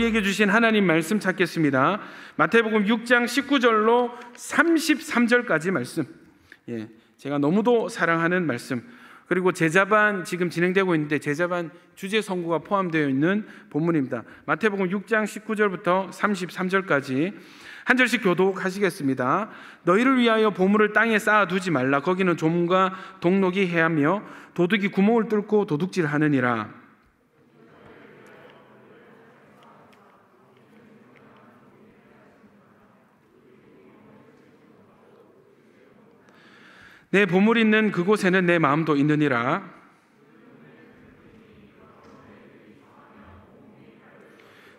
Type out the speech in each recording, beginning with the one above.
우리에게 주신 하나님 말씀 찾겠습니다. 마태복음 6장 19절로 33절까지 말씀. 제가 너무도 사랑하는 말씀. 그리고 제자반 지금 진행되고 있는데 제자반 주제 선고가 포함되어 있는 본문입니다. 마태복음 6장 19절부터 33절까지 한 절씩 교독하시겠습니다. 너희를 위하여 보물을 땅에 쌓아두지 말라. 거기는 좀과 동록이 해하며 도둑이 구멍을 뚫고 도둑질하느니라. 내 보물 있는 그곳에는 내 마음도 있느니라.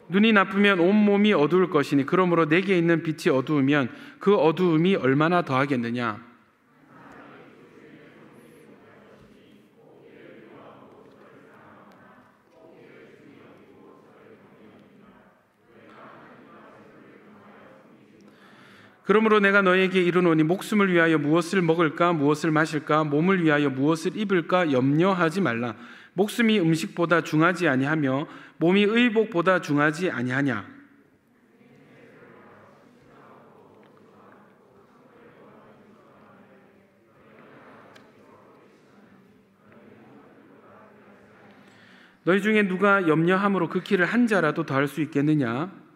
눈이 나쁘면 온몸이 어두울 것이니 그러므로 내게 있는 빛이 어두우면 그 어두움이 얼마나 더하겠느냐. 그러므로 내가 너에게 이르노니 목숨을 위하여 무엇을 먹을까 무엇을 마실까 몸을 위하여 무엇을 입을까 염려하지 말라. 목숨이 음식보다 중하지 아니하며 몸이 의복보다 중하지 아니하냐. 너희 중에 누가 염려함으로 그 키를 한 자라도 더할 수 있겠느냐.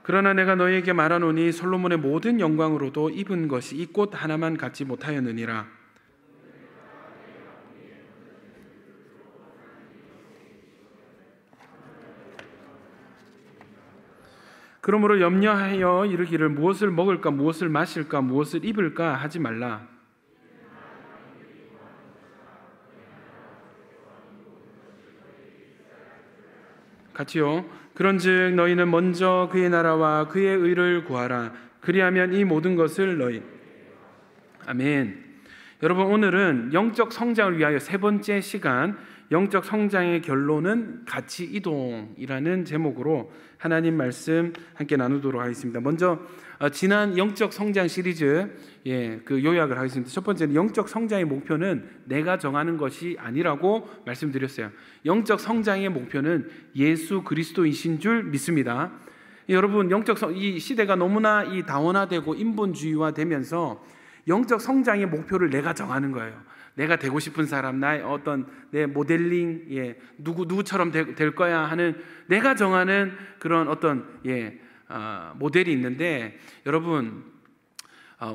그러나 내가 너희에게 말하노니 솔로몬의 모든 영광으로도 입은 것이 이 꽃 하나만 갖지 못하였느니라. 그러므로 염려하여 이르기를 무엇을 먹을까 무엇을 마실까 무엇을 입을까 하지 말라. 같이요. 그런즉 너희는 먼저 그의 나라와 그의 의를 구하라. 그리하면 이 모든 것을 너희. 아멘. 여러분, 오늘은 영적 성장을 위하여 세 번째 시간, 영적 성장의 결론은 가치 이동이라는 제목으로 하나님 말씀 함께 나누도록 하겠습니다. 먼저 지난 영적 성장 시리즈 그 요약을 하겠습니다. 첫 번째는 영적 성장의 목표는 내가 정하는 것이 아니라고 말씀드렸어요. 영적 성장의 목표는 예수 그리스도이신 줄 믿습니다. 여러분, 이 시대가 너무나 다원화되고 인본주의화되면서 영적 성장의 목표를 내가 정하는 거예요. 내가 되고 싶은 사람, 나의 내 모델링, 누구처럼 될 거야 하는 내가 정하는 그런 모델이 있는데, 여러분,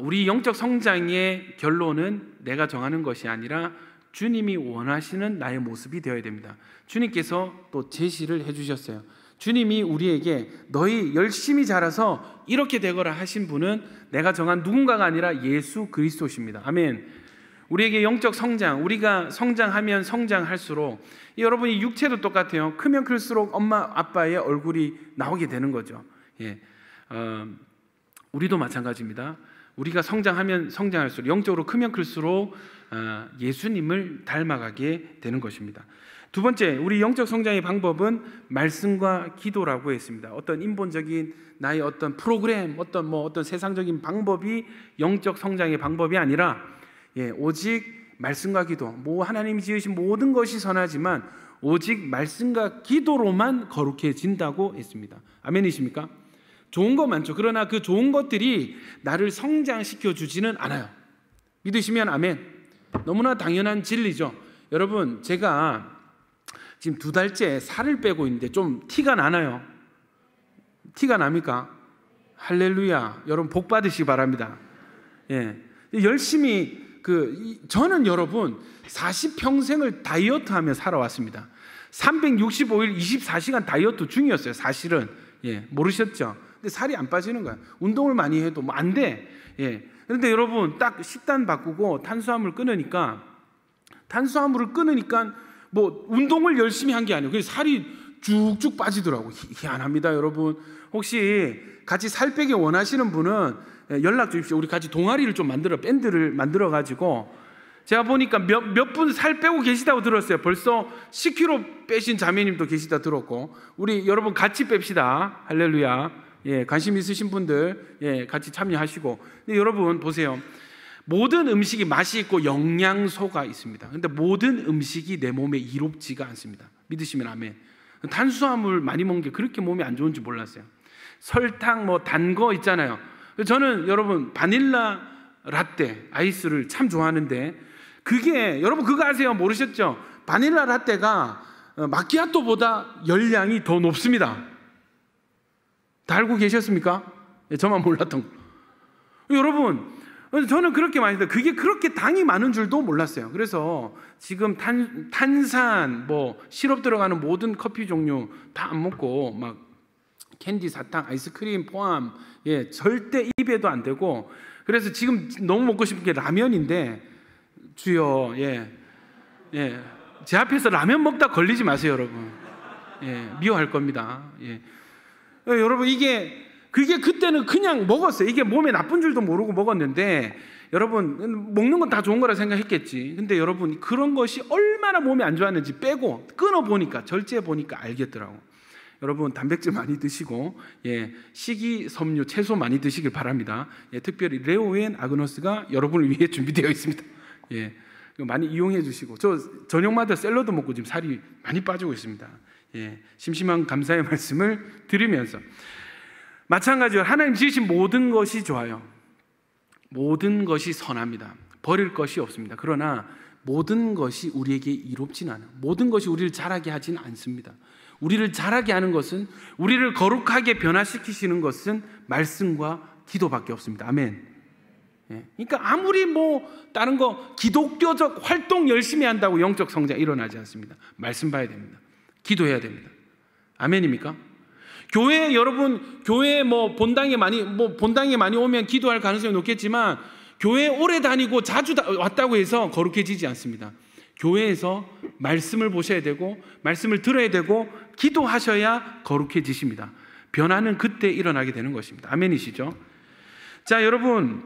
우리 영적 성장의 결론은 내가 정하는 것이 아니라 주님이 원하시는 나의 모습이 되어야 됩니다. 주님께서 또 제시를 해주셨어요. 주님이 우리에게 너희 열심히 자라서 이렇게 되거라 하신 분은 내가 정한 누군가가 아니라 예수 그리스도십니다. 아멘. 우리에게 영적 성장, 우리가 성장하면 성장할수록 여러분이 육체도 똑같아요. 크면 클수록 엄마 아빠의 얼굴이 나오게 되는 거죠. 우리도 마찬가지입니다. 우리가 성장하면 성장할수록 영적으로 크면 클수록 예수님을 닮아가게 되는 것입니다. 두 번째, 우리 영적 성장의 방법은 말씀과 기도라고 했습니다. 어떤 인본적인 나의 어떤 프로그램, 어떤 세상적인 방법이 영적 성장의 방법이 아니라 오직 말씀과 기도, 하나님이 지으신 모든 것이 선하지만 오직 말씀과 기도로만 거룩해진다고 했습니다. 아멘이십니까? 좋은 거 많죠. 그러나 그 좋은 것들이 나를 성장시켜 주지는 않아요. 믿으시면 아멘. 너무나 당연한 진리죠. 여러분, 제가 지금 2달째 살을 빼고 있는데 좀 티가 나나요? 티가 납니까? 할렐루야. 여러분 복 받으시기 바랍니다. 열심히 저는 여러분 40평생을 다이어트하며 살아왔습니다. 365일 24시간 다이어트 중이었어요. 사실은 모르셨죠? 근데 살이 안 빠지는 거야. 운동을 많이 해도 안 돼. 그런데 여러분 딱 식단 바꾸고 탄수화물을 끊으니까 운동을 열심히 한 게 아니에요. 그래서 살이 쭉쭉 빠지더라고. 희한합니다, 여러분. 혹시 같이 살 빼기 원하시는 분은 연락 주십시오. 우리 같이 동아리를 좀 밴드를 만들어 가지고 제가 보니까 몇 분 살 빼고 계시다고 들었어요. 벌써 10kg 빼신 자매님도 계시다 들었고, 우리 여러분 같이 뺍시다. 할렐루야. 관심 있으신 분들 같이 참여하시고. 근데 여러분 보세요. 모든 음식이 맛이 있고 영양소가 있습니다. 근데 모든 음식이 내 몸에 이롭지가 않습니다. 믿으시면 아멘. 탄수화물 많이 먹는 게 그렇게 몸에 안 좋은지 몰랐어요. 설탕 뭐 단 거 있잖아요. 저는 여러분 바닐라 라떼 아이스를 참 좋아하는데, 그게 여러분 그거 아세요? 모르셨죠? 바닐라 라떼가 마키아토보다 열량이 더 높습니다. 다 알고 계셨습니까? 저만 몰랐던 거. 여러분, 저는 그렇게 많이 했는데 그게 그렇게 당이 많은 줄도 몰랐어요. 그래서 지금 탄산, 뭐 시럽 들어가는 모든 커피 종류 다 안 먹고 막 캔디, 사탕, 아이스크림 포함, 절대 입에도 안 되고. 그래서 지금 너무 먹고 싶은 게 라면인데, 주여, 제 앞에서 라면 먹다 걸리지 마세요, 여러분. 미워할 겁니다. 여러분, 그게 그때는 그냥 먹었어요. 이게 몸에 나쁜 줄도 모르고 먹었는데, 여러분 먹는 건 다 좋은 거라 생각했겠지. 근데 여러분 그런 것이 얼마나 몸에 안 좋았는지 빼고 끊어보니까, 절제해보니까 알겠더라고. 여러분 단백질 많이 드시고, 식이섬유, 채소 많이 드시길 바랍니다. 특별히 레오엔 아그노스가 여러분을 위해 준비되어 있습니다. 많이 이용해 주시고, 저 저녁마다 샐러드 먹고 지금 살이 많이 빠지고 있습니다. 심심한 감사의 말씀을 드리면서, 마찬가지로 하나님 지으신 모든 것이 좋아요. 모든 것이 선합니다. 버릴 것이 없습니다. 그러나 모든 것이 우리에게 이롭진 않아요. 모든 것이 우리를 자라게 하진 않습니다. 우리를 자라게 하는 것은, 우리를 거룩하게 변화시키시는 것은 말씀과 기도밖에 없습니다. 아멘. 그러니까 아무리 뭐 다른 거 기독교적 활동 열심히 한다고 영적 성장 일어나지 않습니다. 말씀 봐야 됩니다. 기도해야 됩니다. 아멘입니까? 교회, 여러분 교회 뭐 본당에 많이 오면 기도할 가능성이 높겠지만, 교회 오래 다니고 자주 왔다고 해서 거룩해지지 않습니다. 교회에서 말씀을 보셔야 되고, 말씀을 들어야 되고, 기도하셔야 거룩해지십니다. 변화는 그때 일어나게 되는 것입니다. 아멘이시죠? 자, 여러분,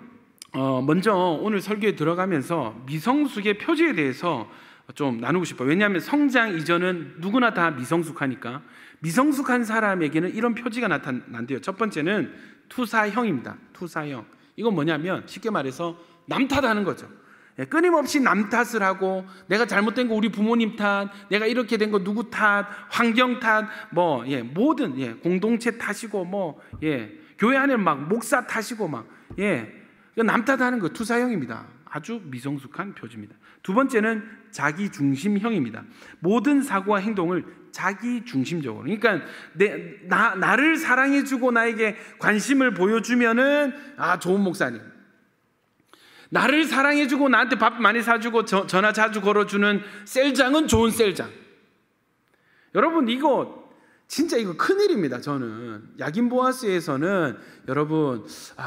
먼저 오늘 설교에 들어가면서 미성숙의 표지에 대해서 좀 나누고 싶어요. 왜냐하면 성장 이전은 누구나 다 미성숙하니까. 미성숙한 사람에게는 이런 표지가 나타난대요. 첫 번째는 투사형입니다. 투사형. 이건 뭐냐면 쉽게 말해서 남 탓하는 거죠. 끊임없이 남 탓을 하고, 내가 잘못된 거 우리 부모님 탓, 내가 이렇게 된 거 누구 탓, 환경 탓, 모든 공동체 탓이고, 교회 안에 막 목사 탓이고 남 탓하는 거 투사형입니다. 아주 미성숙한 표지입니다. 두 번째는 자기중심형입니다. 모든 사고와 행동을 자기중심적으로, 그러니까 나를 사랑해주고 나에게 관심을 보여주면은 좋은 목사님, 나를 사랑해주고 나한테 밥 많이 사주고 전화 자주 걸어주는 셀장은 좋은 셀장. 여러분 이거 진짜 큰일입니다. 저는 야긴 보아스에서는 여러분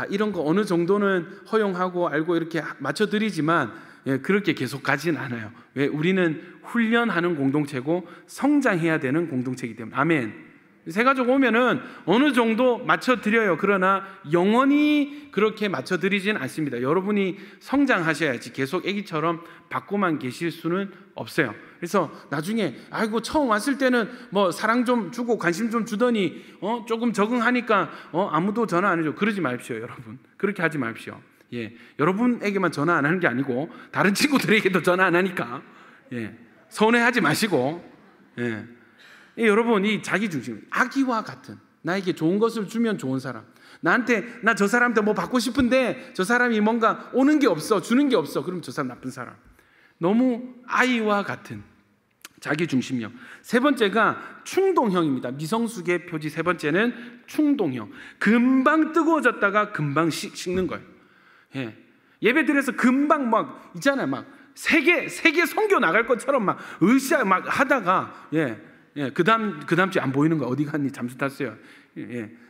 이런 거 어느 정도는 허용하고 알고 이렇게 맞춰드리지만 그렇게 계속 가진 않아요. 왜? 우리는 훈련하는 공동체고 성장해야 되는 공동체이기 때문에. 아멘. 새 가족 오면은 어느 정도 맞춰드려요. 그러나 영원히 그렇게 맞춰드리진 않습니다. 여러분이 성장하셔야지 계속 애기처럼 받고만 계실 수는 없어요. 그래서 나중에 처음 왔을 때는 사랑 좀 주고 관심 좀 주더니 조금 적응하니까 아무도 전화 안 해줘. 그러지 마십시오. 여러분 그렇게 하지 마십시오. 여러분에게만 전화 안 하는 게 아니고 다른 친구들에게도 전화 안 하니까 서운해하지 마시고. 여러분 이 자기중심, 아기와 같은, 나에게 좋은 것을 주면 좋은 사람, 나 저 사람한테 뭐 받고 싶은데 저 사람이 뭔가 오는 게 없어, 주는 게 없어, 그럼 저 사람 나쁜 사람. 너무 아이와 같은 자기중심형. 세 번째가 충동형입니다. 미성숙의 표지 세 번째는 충동형. 금방 뜨거워졌다가 금방 식는 거예요. 예배 드려서 금방 있잖아요. 세계 선교 나갈 것처럼 으쌰 하다가 그 다음 주에 안 보이는 거, 어디 갔니? 잠수 탔어요.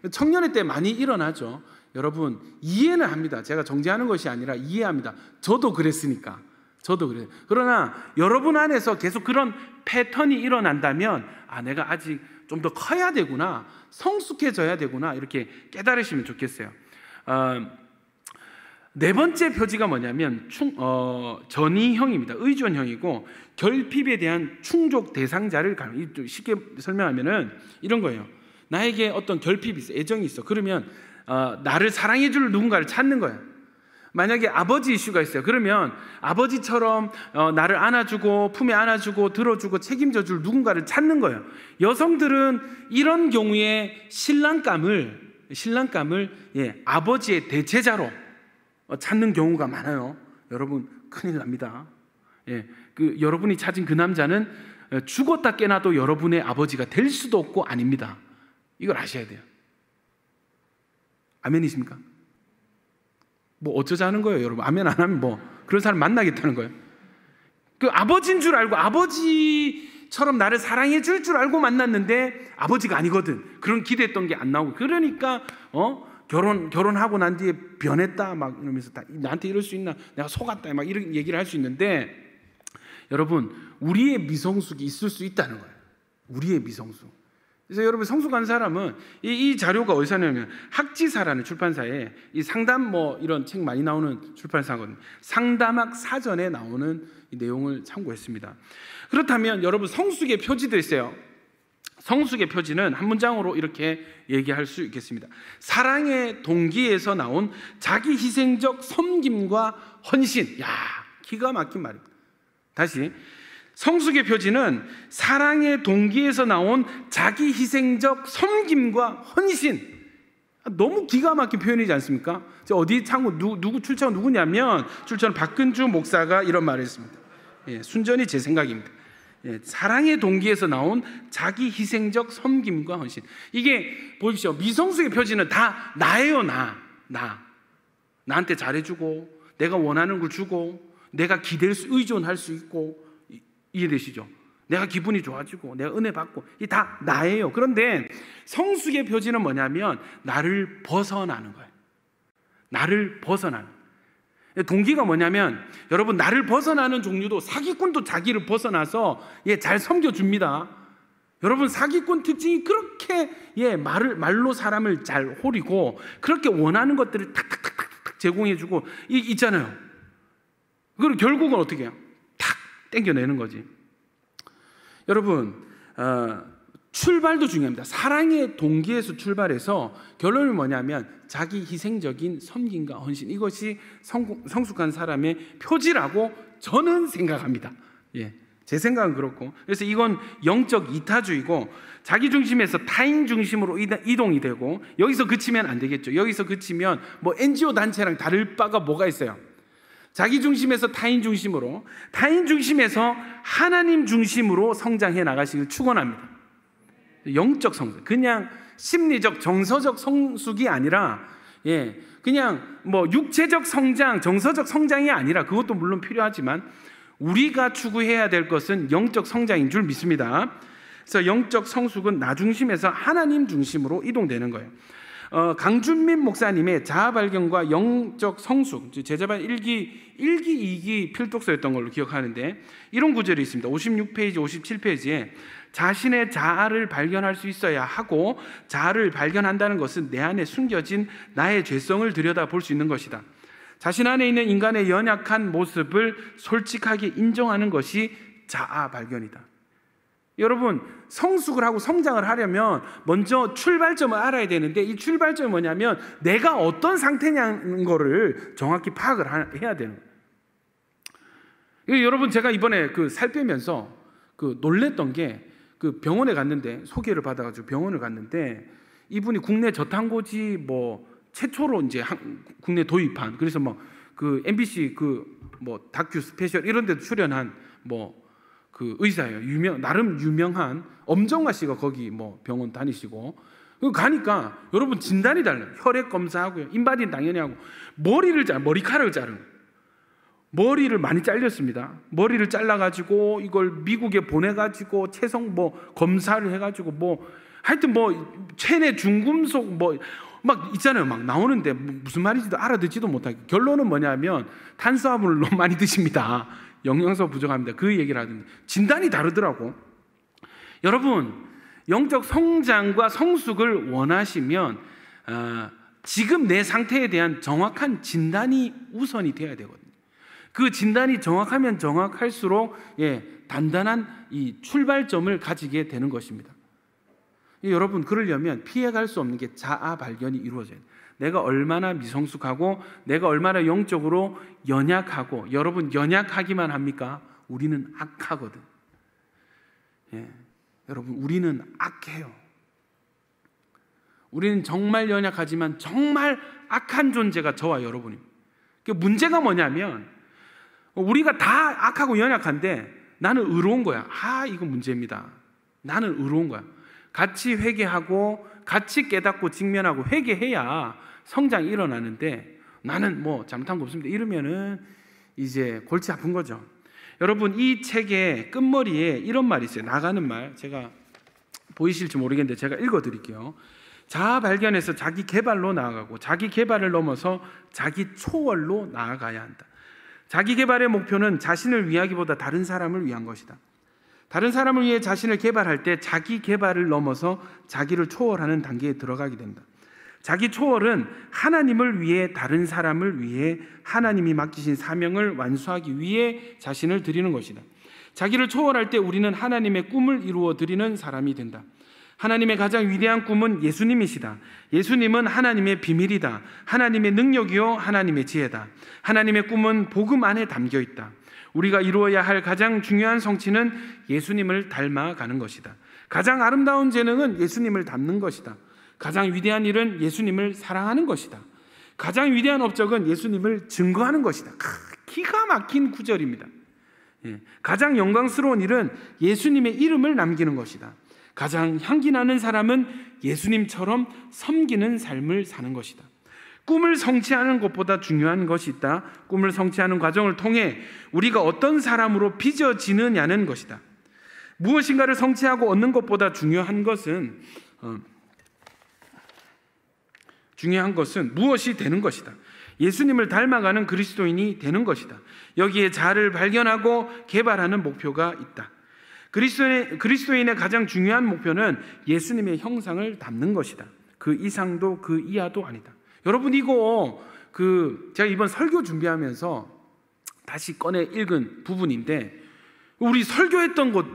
청년회 때 많이 일어나죠. 여러분 이해는 합니다. 제가 정죄하는 것이 아니라 이해합니다. 저도 그랬으니까. 저도 그래요. 그러나 여러분 안에서 계속 그런 패턴이 일어난다면 내가 아직 좀 더 커야 되구나, 성숙해져야 되구나, 이렇게 깨달으시면 좋겠어요. 네 번째 표지가 뭐냐면 전이형입니다. 의존형이고, 결핍에 대한 충족 대상자를 쉽게 설명하면은 이런 거예요. 나에게 어떤 결핍이 있어, 애정이 있어. 그러면 나를 사랑해 줄 누군가를 찾는 거예요. 만약에 아버지 이슈가 있어요. 그러면 아버지처럼 나를 안아주고 품에 안아주고 들어주고 책임져 줄 누군가를 찾는 거예요. 여성들은 이런 경우에 신랑감을 아버지의 대체자로 찾는 경우가 많아요. 여러분 큰일 납니다. 여러분이 찾은 그 남자는 죽었다 깨나도 여러분의 아버지가 될 수도 없고 아닙니다. 이걸 아셔야 돼요. 아멘이십니까? 뭐 어쩌자는 거예요, 여러분. 아멘 안 하면 뭐 그런 사람 만나겠다는 거예요. 그 아버지인 줄 알고 아버지처럼 나를 사랑해 줄 줄 알고 만났는데 아버지가 아니거든. 그런 기대했던 게 안 나오고, 그러니까 결혼하고 난 뒤에 변했다 막 이러면서 나한테 이럴 수 있나, 내가 속았다 막 이런 얘기를 할 수 있는데, 여러분 우리의 미성숙이 있을 수 있다는 거예요. 우리의 미성숙. 그래서 여러분 성숙한 사람은 이 자료가 어디서 나냐면 학지사라는 출판사에 이 상담 이런 책 많이 나오는 출판사거든요. 상담학 사전에 나오는 이 내용을 참고했습니다. 그렇다면 여러분 성숙의 표지도 있어요. 성숙의 표지는 한 문장으로 이렇게 얘기할 수 있겠습니다. 사랑의 동기에서 나온 자기 희생적 섬김과 헌신. 야, 기가 막힌 말입니다. 다시, 성숙의 표지는 사랑의 동기에서 나온 자기 희생적 섬김과 헌신. 너무 기가 막힌 표현이지 않습니까? 어디 창고 누구 출처가 누구냐면 출처는 박근주 목사가 이런 말을 했습니다. 순전히 제 생각입니다. 사랑의 동기에서 나온 자기 희생적 섬김과 헌신. 이게 보십시오. 미성숙의 표지는 다 나예요. 나한테 잘해주고 내가 원하는 걸 주고 내가 의존할 수 있고, 이해되시죠? 내가 기분이 좋아지고 내가 은혜 받고, 이 다 나예요. 그런데 성숙의 표지는 뭐냐면 나를 벗어나는 거예요. 나를 벗어나는. 동기가 뭐냐면 여러분, 나를 벗어나는 종류도, 사기꾼도 자기를 벗어나서 잘 섬겨줍니다. 여러분 사기꾼 특징이 그렇게 말로 사람을 잘 호리고 그렇게 원하는 것들을 탁탁탁탁 제공해주고 있잖아요. 그걸 결국은 어떻게 해요? 탁 땡겨내는 거지. 여러분 출발도 중요합니다. 사랑의 동기에서 출발해서 결론이 뭐냐면 자기 희생적인 섬김과 헌신, 이것이 성숙한 사람의 표지라고 저는 생각합니다. 제 생각은 그렇고, 그래서 이건 영적 이타주의고 자기 중심에서 타인 중심으로 이동이 되고, 여기서 그치면 안 되겠죠. 여기서 그치면 NGO 단체랑 다를 바가 뭐가 있어요? 자기 중심에서 타인 중심으로, 타인 중심에서 하나님 중심으로 성장해 나가시길 축원합니다. 영적 성숙, 그냥 심리적 정서적 성숙이 아니라 그냥 육체적 성장, 정서적 성장이 아니라, 그것도 물론 필요하지만 우리가 추구해야 될 것은 영적 성장인 줄 믿습니다. 그래서 영적 성숙은 나 중심에서 하나님 중심으로 이동되는 거예요. 강준민 목사님의 자아발견과 영적 성숙, 제자반 1기 2기 필독서였던 걸로 기억하는데, 이런 구절이 있습니다. 56페이지 57페이지에 자신의 자아를 발견할 수 있어야 하고, 자아를 발견한다는 것은 내 안에 숨겨진 나의 죄성을 들여다볼 수 있는 것이다. 자신 안에 있는 인간의 연약한 모습을 솔직하게 인정하는 것이 자아 발견이다. 여러분 성숙을 하고 성장을 하려면 먼저 출발점을 알아야 되는데, 이 출발점이 뭐냐면 내가 어떤 상태냐는 거를 정확히 파악을 해야 되는 거예요. 여러분 제가 이번에 살 빼면서 놀랬던 게, 병원에 갔는데, 소개를 받아가지고 병원을 갔는데, 이분이 국내 저탄고지 최초로 이제 국내 도입한, 그래서 MBC 다큐 스페셜 이런 데도 출연한 의사예요. 나름 유명한 엄정화 씨가 거기 병원 다니시고, 가니까 여러분 진단이 달라요. 혈액 검사하고요, 인바디는 당연히 하고, 머리카락을 자르는 거예요. 머리를 많이 잘렸습니다. 머리를 잘라가지고 이걸 미국에 보내가지고 체성 검사를 해가지고 하여튼 체내 중금속 막 있잖아요. 막 나오는데 무슨 말인지도 알아듣지도 못하고, 결론은 뭐냐면 탄수화물을 너무 많이 드십니다. 영양소 부족합니다. 그 얘기를 하던데 진단이 다르더라고. 여러분 영적 성장과 성숙을 원하시면 지금 내 상태에 대한 정확한 진단이 우선이 돼야 되거든요. 그 진단이 정확하면 정확할수록 단단한 이 출발점을 가지게 되는 것입니다. 여러분 그러려면 피해갈 수 없는 게 자아 발견이 이루어져요. 내가 얼마나 미성숙하고 내가 얼마나 영적으로 연약하고, 여러분 연약하기만 합니까? 우리는 악하거든. 여러분 우리는 악해요. 우리는 정말 연약하지만 정말 악한 존재가 저와 여러분입니다. 문제가 뭐냐면 우리가 다 악하고 연약한데 나는 의로운 거야. 이거 문제입니다. 나는 의로운 거야. 같이 회개하고 같이 깨닫고 직면하고 회개해야 성장이 일어나는데 나는 뭐 잘못한 거 없습니다. 이러면은 이제 골치 아픈 거죠. 여러분 이 책의 끝머리에 이런 말이 있어요. 나가는 말, 제가 보이실지 모르겠는데 제가 읽어드릴게요. 자아 발견에서 자기 개발로 나아가고 자기 개발을 넘어서 자기 초월로 나아가야 한다. 자기 개발의 목표는 자신을 위하기보다 다른 사람을 위한 것이다. 다른 사람을 위해 자신을 개발할 때 자기 개발을 넘어서 자기를 초월하는 단계에 들어가게 된다. 자기 초월은 하나님을 위해, 다른 사람을 위해 하나님이 맡기신 사명을 완수하기 위해 자신을 드리는 것이다. 자기를 초월할 때 우리는 하나님의 꿈을 이루어 드리는 사람이 된다. 하나님의 가장 위대한 꿈은 예수님이시다. 예수님은 하나님의 비밀이다. 하나님의 능력이요 하나님의 지혜다. 하나님의 꿈은 복음 안에 담겨 있다. 우리가 이루어야 할 가장 중요한 성취는 예수님을 닮아가는 것이다. 가장 아름다운 재능은 예수님을 닮는 것이다. 가장 위대한 일은 예수님을 사랑하는 것이다. 가장 위대한 업적은 예수님을 증거하는 것이다. 기가 막힌 구절입니다. 가장 영광스러운 일은 예수님의 이름을 남기는 것이다. 가장 향기 나는 사람은 예수님처럼 섬기는 삶을 사는 것이다. 꿈을 성취하는 것보다 중요한 것이 있다. 꿈을 성취하는 과정을 통해 우리가 어떤 사람으로 빚어지느냐는 것이다. 무엇인가를 성취하고 얻는 것보다 중요한 것은 무엇이 되는 것이다. 예수님을 닮아가는 그리스도인이 되는 것이다. 여기에 자아를 발견하고 개발하는 목표가 있다. 그리스도인의 가장 중요한 목표는 예수님의 형상을 담는 것이다. 그 이상도 그 이하도 아니다. 여러분 이거 제가 이번 설교 준비하면서 다시 꺼내 읽은 부분인데, 우리 설교했던 것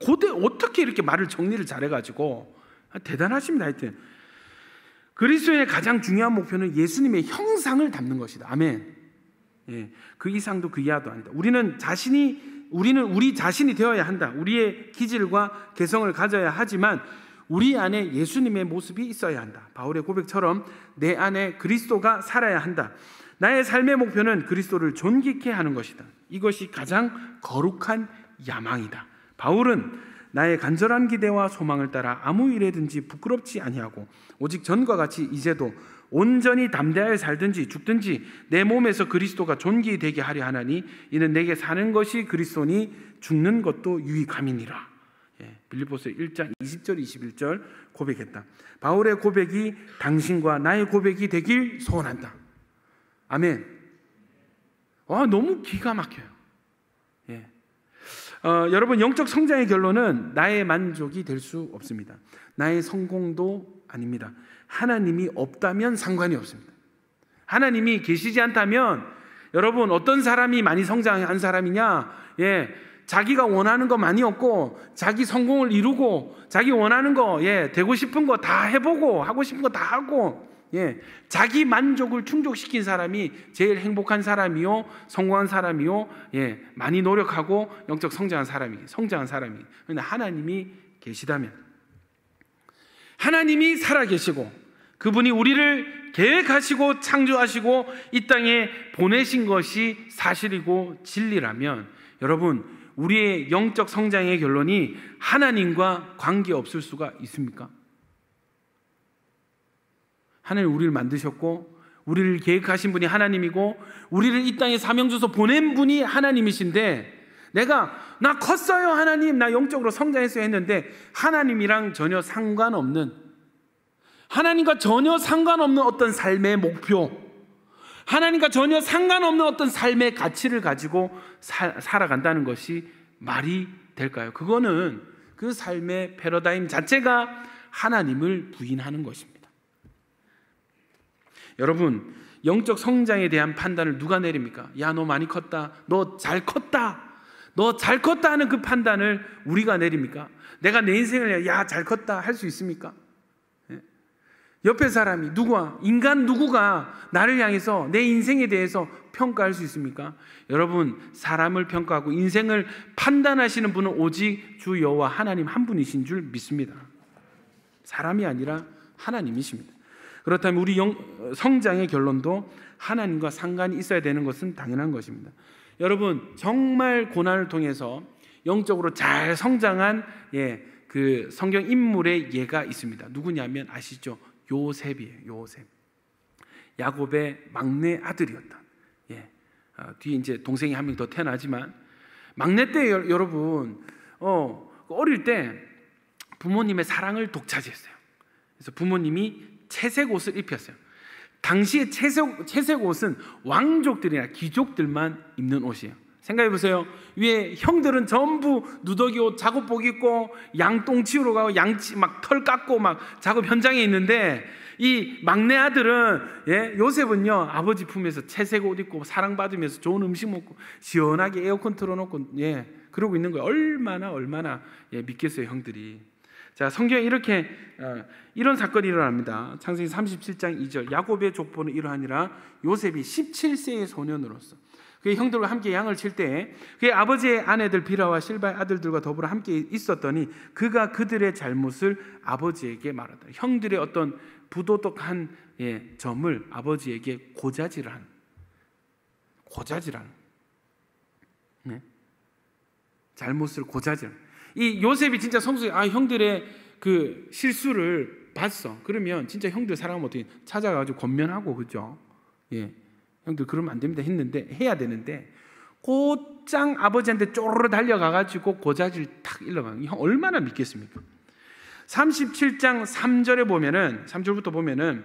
고대 어떻게 이렇게 말을 정리를 잘해가지고 대단하십니다. 하여튼 그리스도인의 가장 중요한 목표는 예수님의 형상을 담는 것이다. 아멘. 그 이상도 그 이하도 아니다. 우리는 우리 자신이 되어야 한다. 우리의 기질과 개성을 가져야 하지만 우리 안에 예수님의 모습이 있어야 한다. 바울의 고백처럼 내 안에 그리스도가 살아야 한다. 나의 삶의 목표는 그리스도를 존귀케 하는 것이다. 이것이 가장 거룩한 야망이다. 바울은 나의 간절한 기대와 소망을 따라 아무 일에든지 부끄럽지 아니하고 오직 전과 같이 이제도 온전히 담대하여 살든지 죽든지 내 몸에서 그리스도가 존귀되게 하려 하나니 이는 내게 사는 것이 그리스도니 죽는 것도 유익함이니라. 빌립보서 1장 20절 21절 고백했다. 바울의 고백이 당신과 나의 고백이 되길 소원한다. 아멘. 너무 기가 막혀요. 여러분 영적 성장의 결론은 나의 만족이 될 수 없습니다. 나의 성공도 아닙니다. 하나님이 없다면 상관이 없습니다. 하나님이 계시지 않다면 여러분 어떤 사람이 많이 성장한 사람이냐? 자기가 원하는 거 많이 얻고 자기 성공을 이루고 자기 원하는 거 되고 싶은 거 다 해보고 하고 싶은 거 다 하고 자기 만족을 충족시킨 사람이 제일 행복한 사람이요 성공한 사람이요 많이 노력하고 영적 성장한 사람이 그런데 하나님이 계시다면, 하나님이 살아계시고 그분이 우리를 계획하시고 창조하시고 이 땅에 보내신 것이 사실이고 진리라면 여러분 우리의 영적 성장의 결론이 하나님과 관계없을 수가 있습니까? 하나님 우리를 만드셨고 우리를 계획하신 분이 하나님이고 우리를 이 땅에 사명 줘서 보낸 분이 하나님이신데 나 컸어요 하나님, 나 영적으로 성장했어요 했는데 하나님이랑 전혀 상관없는, 하나님과 전혀 상관없는 어떤 삶의 목표, 하나님과 전혀 상관없는 어떤 삶의 가치를 가지고 살아간다는 것이 말이 될까요? 그거는 그 삶의 패러다임 자체가 하나님을 부인하는 것입니다. 여러분 영적 성장에 대한 판단을 누가 내립니까? 야, 너 많이 컸다, 너 잘 컸다, 너 잘 컸다 하는 그 판단을 우리가 내립니까? 내가 내 인생을 야, 잘 컸다 할 수 있습니까? 옆에 사람이 인간 누구가 나를 향해서 내 인생에 대해서 평가할 수 있습니까? 여러분, 사람을 평가하고 인생을 판단하시는 분은 오직 주 여호와 하나님 한 분이신 줄 믿습니다. 사람이 아니라 하나님이십니다. 그렇다면 우리 성장의 결론도 하나님과 상관이 있어야 되는 것은 당연한 것입니다. 여러분, 정말 고난을 통해서 영적으로 잘 성장한 그 성경 인물의 예가 있습니다. 누구냐면 아시죠? 요셉이에요. 요셉. 야곱의 막내 아들이었다. 뒤에 이제 동생이 한 명 더 태어나지만 막내 때 여러분 어릴 때 부모님의 사랑을 독차지했어요. 그래서 부모님이 채색 옷을 입혔어요. 당시에 채색 옷은 왕족들이나 귀족들만 입는 옷이에요. 생각해 보세요. 위에 형들은 전부 누더기 옷, 작업복 입고 양똥 치우러 가고 양치 막 털 깎고 막 작업 현장에 있는데 이 막내 아들은 요셉은요 아버지 품에서 채색 옷 입고 사랑받으면서 좋은 음식 먹고 시원하게 에어컨 틀어놓고 그러고 있는 거예요. 얼마나 믿겠어요 형들이. 자, 성경에 이렇게 이런 사건이 일어납니다. 창세기 37장 2절 야곱의 족보는 이러하니라 요셉이 17세의 소년으로서 그의 형들과 함께 양을 칠 때에 그의 아버지의 아내들 비라와 실바의 아들들과 더불어 함께 있었더니 그가 그들의 잘못을 아버지에게 말하다. 형들의 어떤 부도덕한 점을 아버지에게 고자질하는 잘못을 고자질하는. 이 요셉이 진짜 성숙해. 형들의 그 실수를 봤어. 그러면 진짜 형들 사랑하면 어떻게 찾아가지고 권면하고, 그죠? 형들 그러면 안 됩니다 했는데, 해야 되는데 곧장 아버지한테 쪼르르 달려가가지고 고자질 탁 일러가는. 형 얼마나 믿겠습니까? 37장 3절에 보면은 3절부터 보면은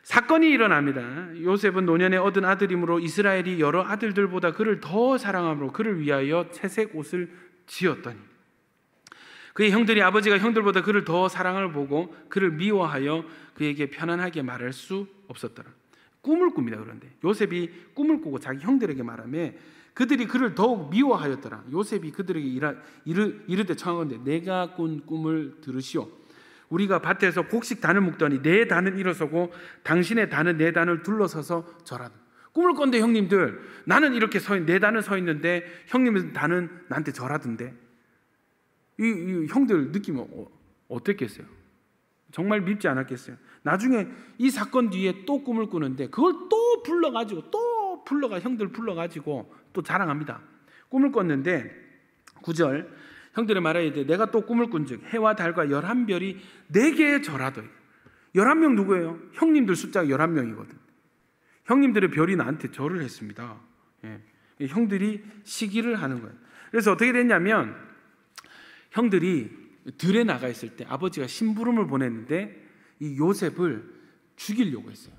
사건이 일어납니다. 요셉은 노년에 얻은 아들이므로 이스라엘이 여러 아들들보다 그를 더 사랑함으로 그를 위하여 채색 옷을 지었더니 그의 형들이 아버지가 형들보다 그를 더 사랑을 보고 그를 미워하여 그에게 편안하게 말할 수 없었더라. 꿈을 꿉니다. 그런데 요셉이 꿈을 꾸고 자기 형들에게 말하며 그들이 그를 더욱 미워하였더라. 요셉이 그들에게 이르되 청하건대 내가 꾼 꿈을 들으시오. 우리가 밭에서 곡식 단을 묶더니 내 단은 일어서고 당신의 단은 내 단을 둘러서서 절하다. 꿈을 꿨는데 형님들, 나는 이렇게 내 단은 서 있는데 형님의 단은 나한테 절하던데. 이 형들 느낌은 어땠겠어요? 정말 밉지 않았겠어요? 나중에 이 사건 뒤에 또 꿈을 꾸는데 그걸 또 불러가 형들 불러가지고 또 자랑합니다. 꿈을 꿨는데 9절 형들의 말하여 이르되 내가 또 꿈을 꾼즉 해와 달과 11별이 내게 절하더이다. 11명 누구예요? 형님들 숫자가 11명이거든. 형님들의 별이 나한테 절을 했습니다. 형들이 시기를 하는 거예요. 그래서 어떻게 됐냐면 형들이 들에 나가 있을 때 아버지가 심부름을 보냈는데 이 요셉을 죽이려고 했어요.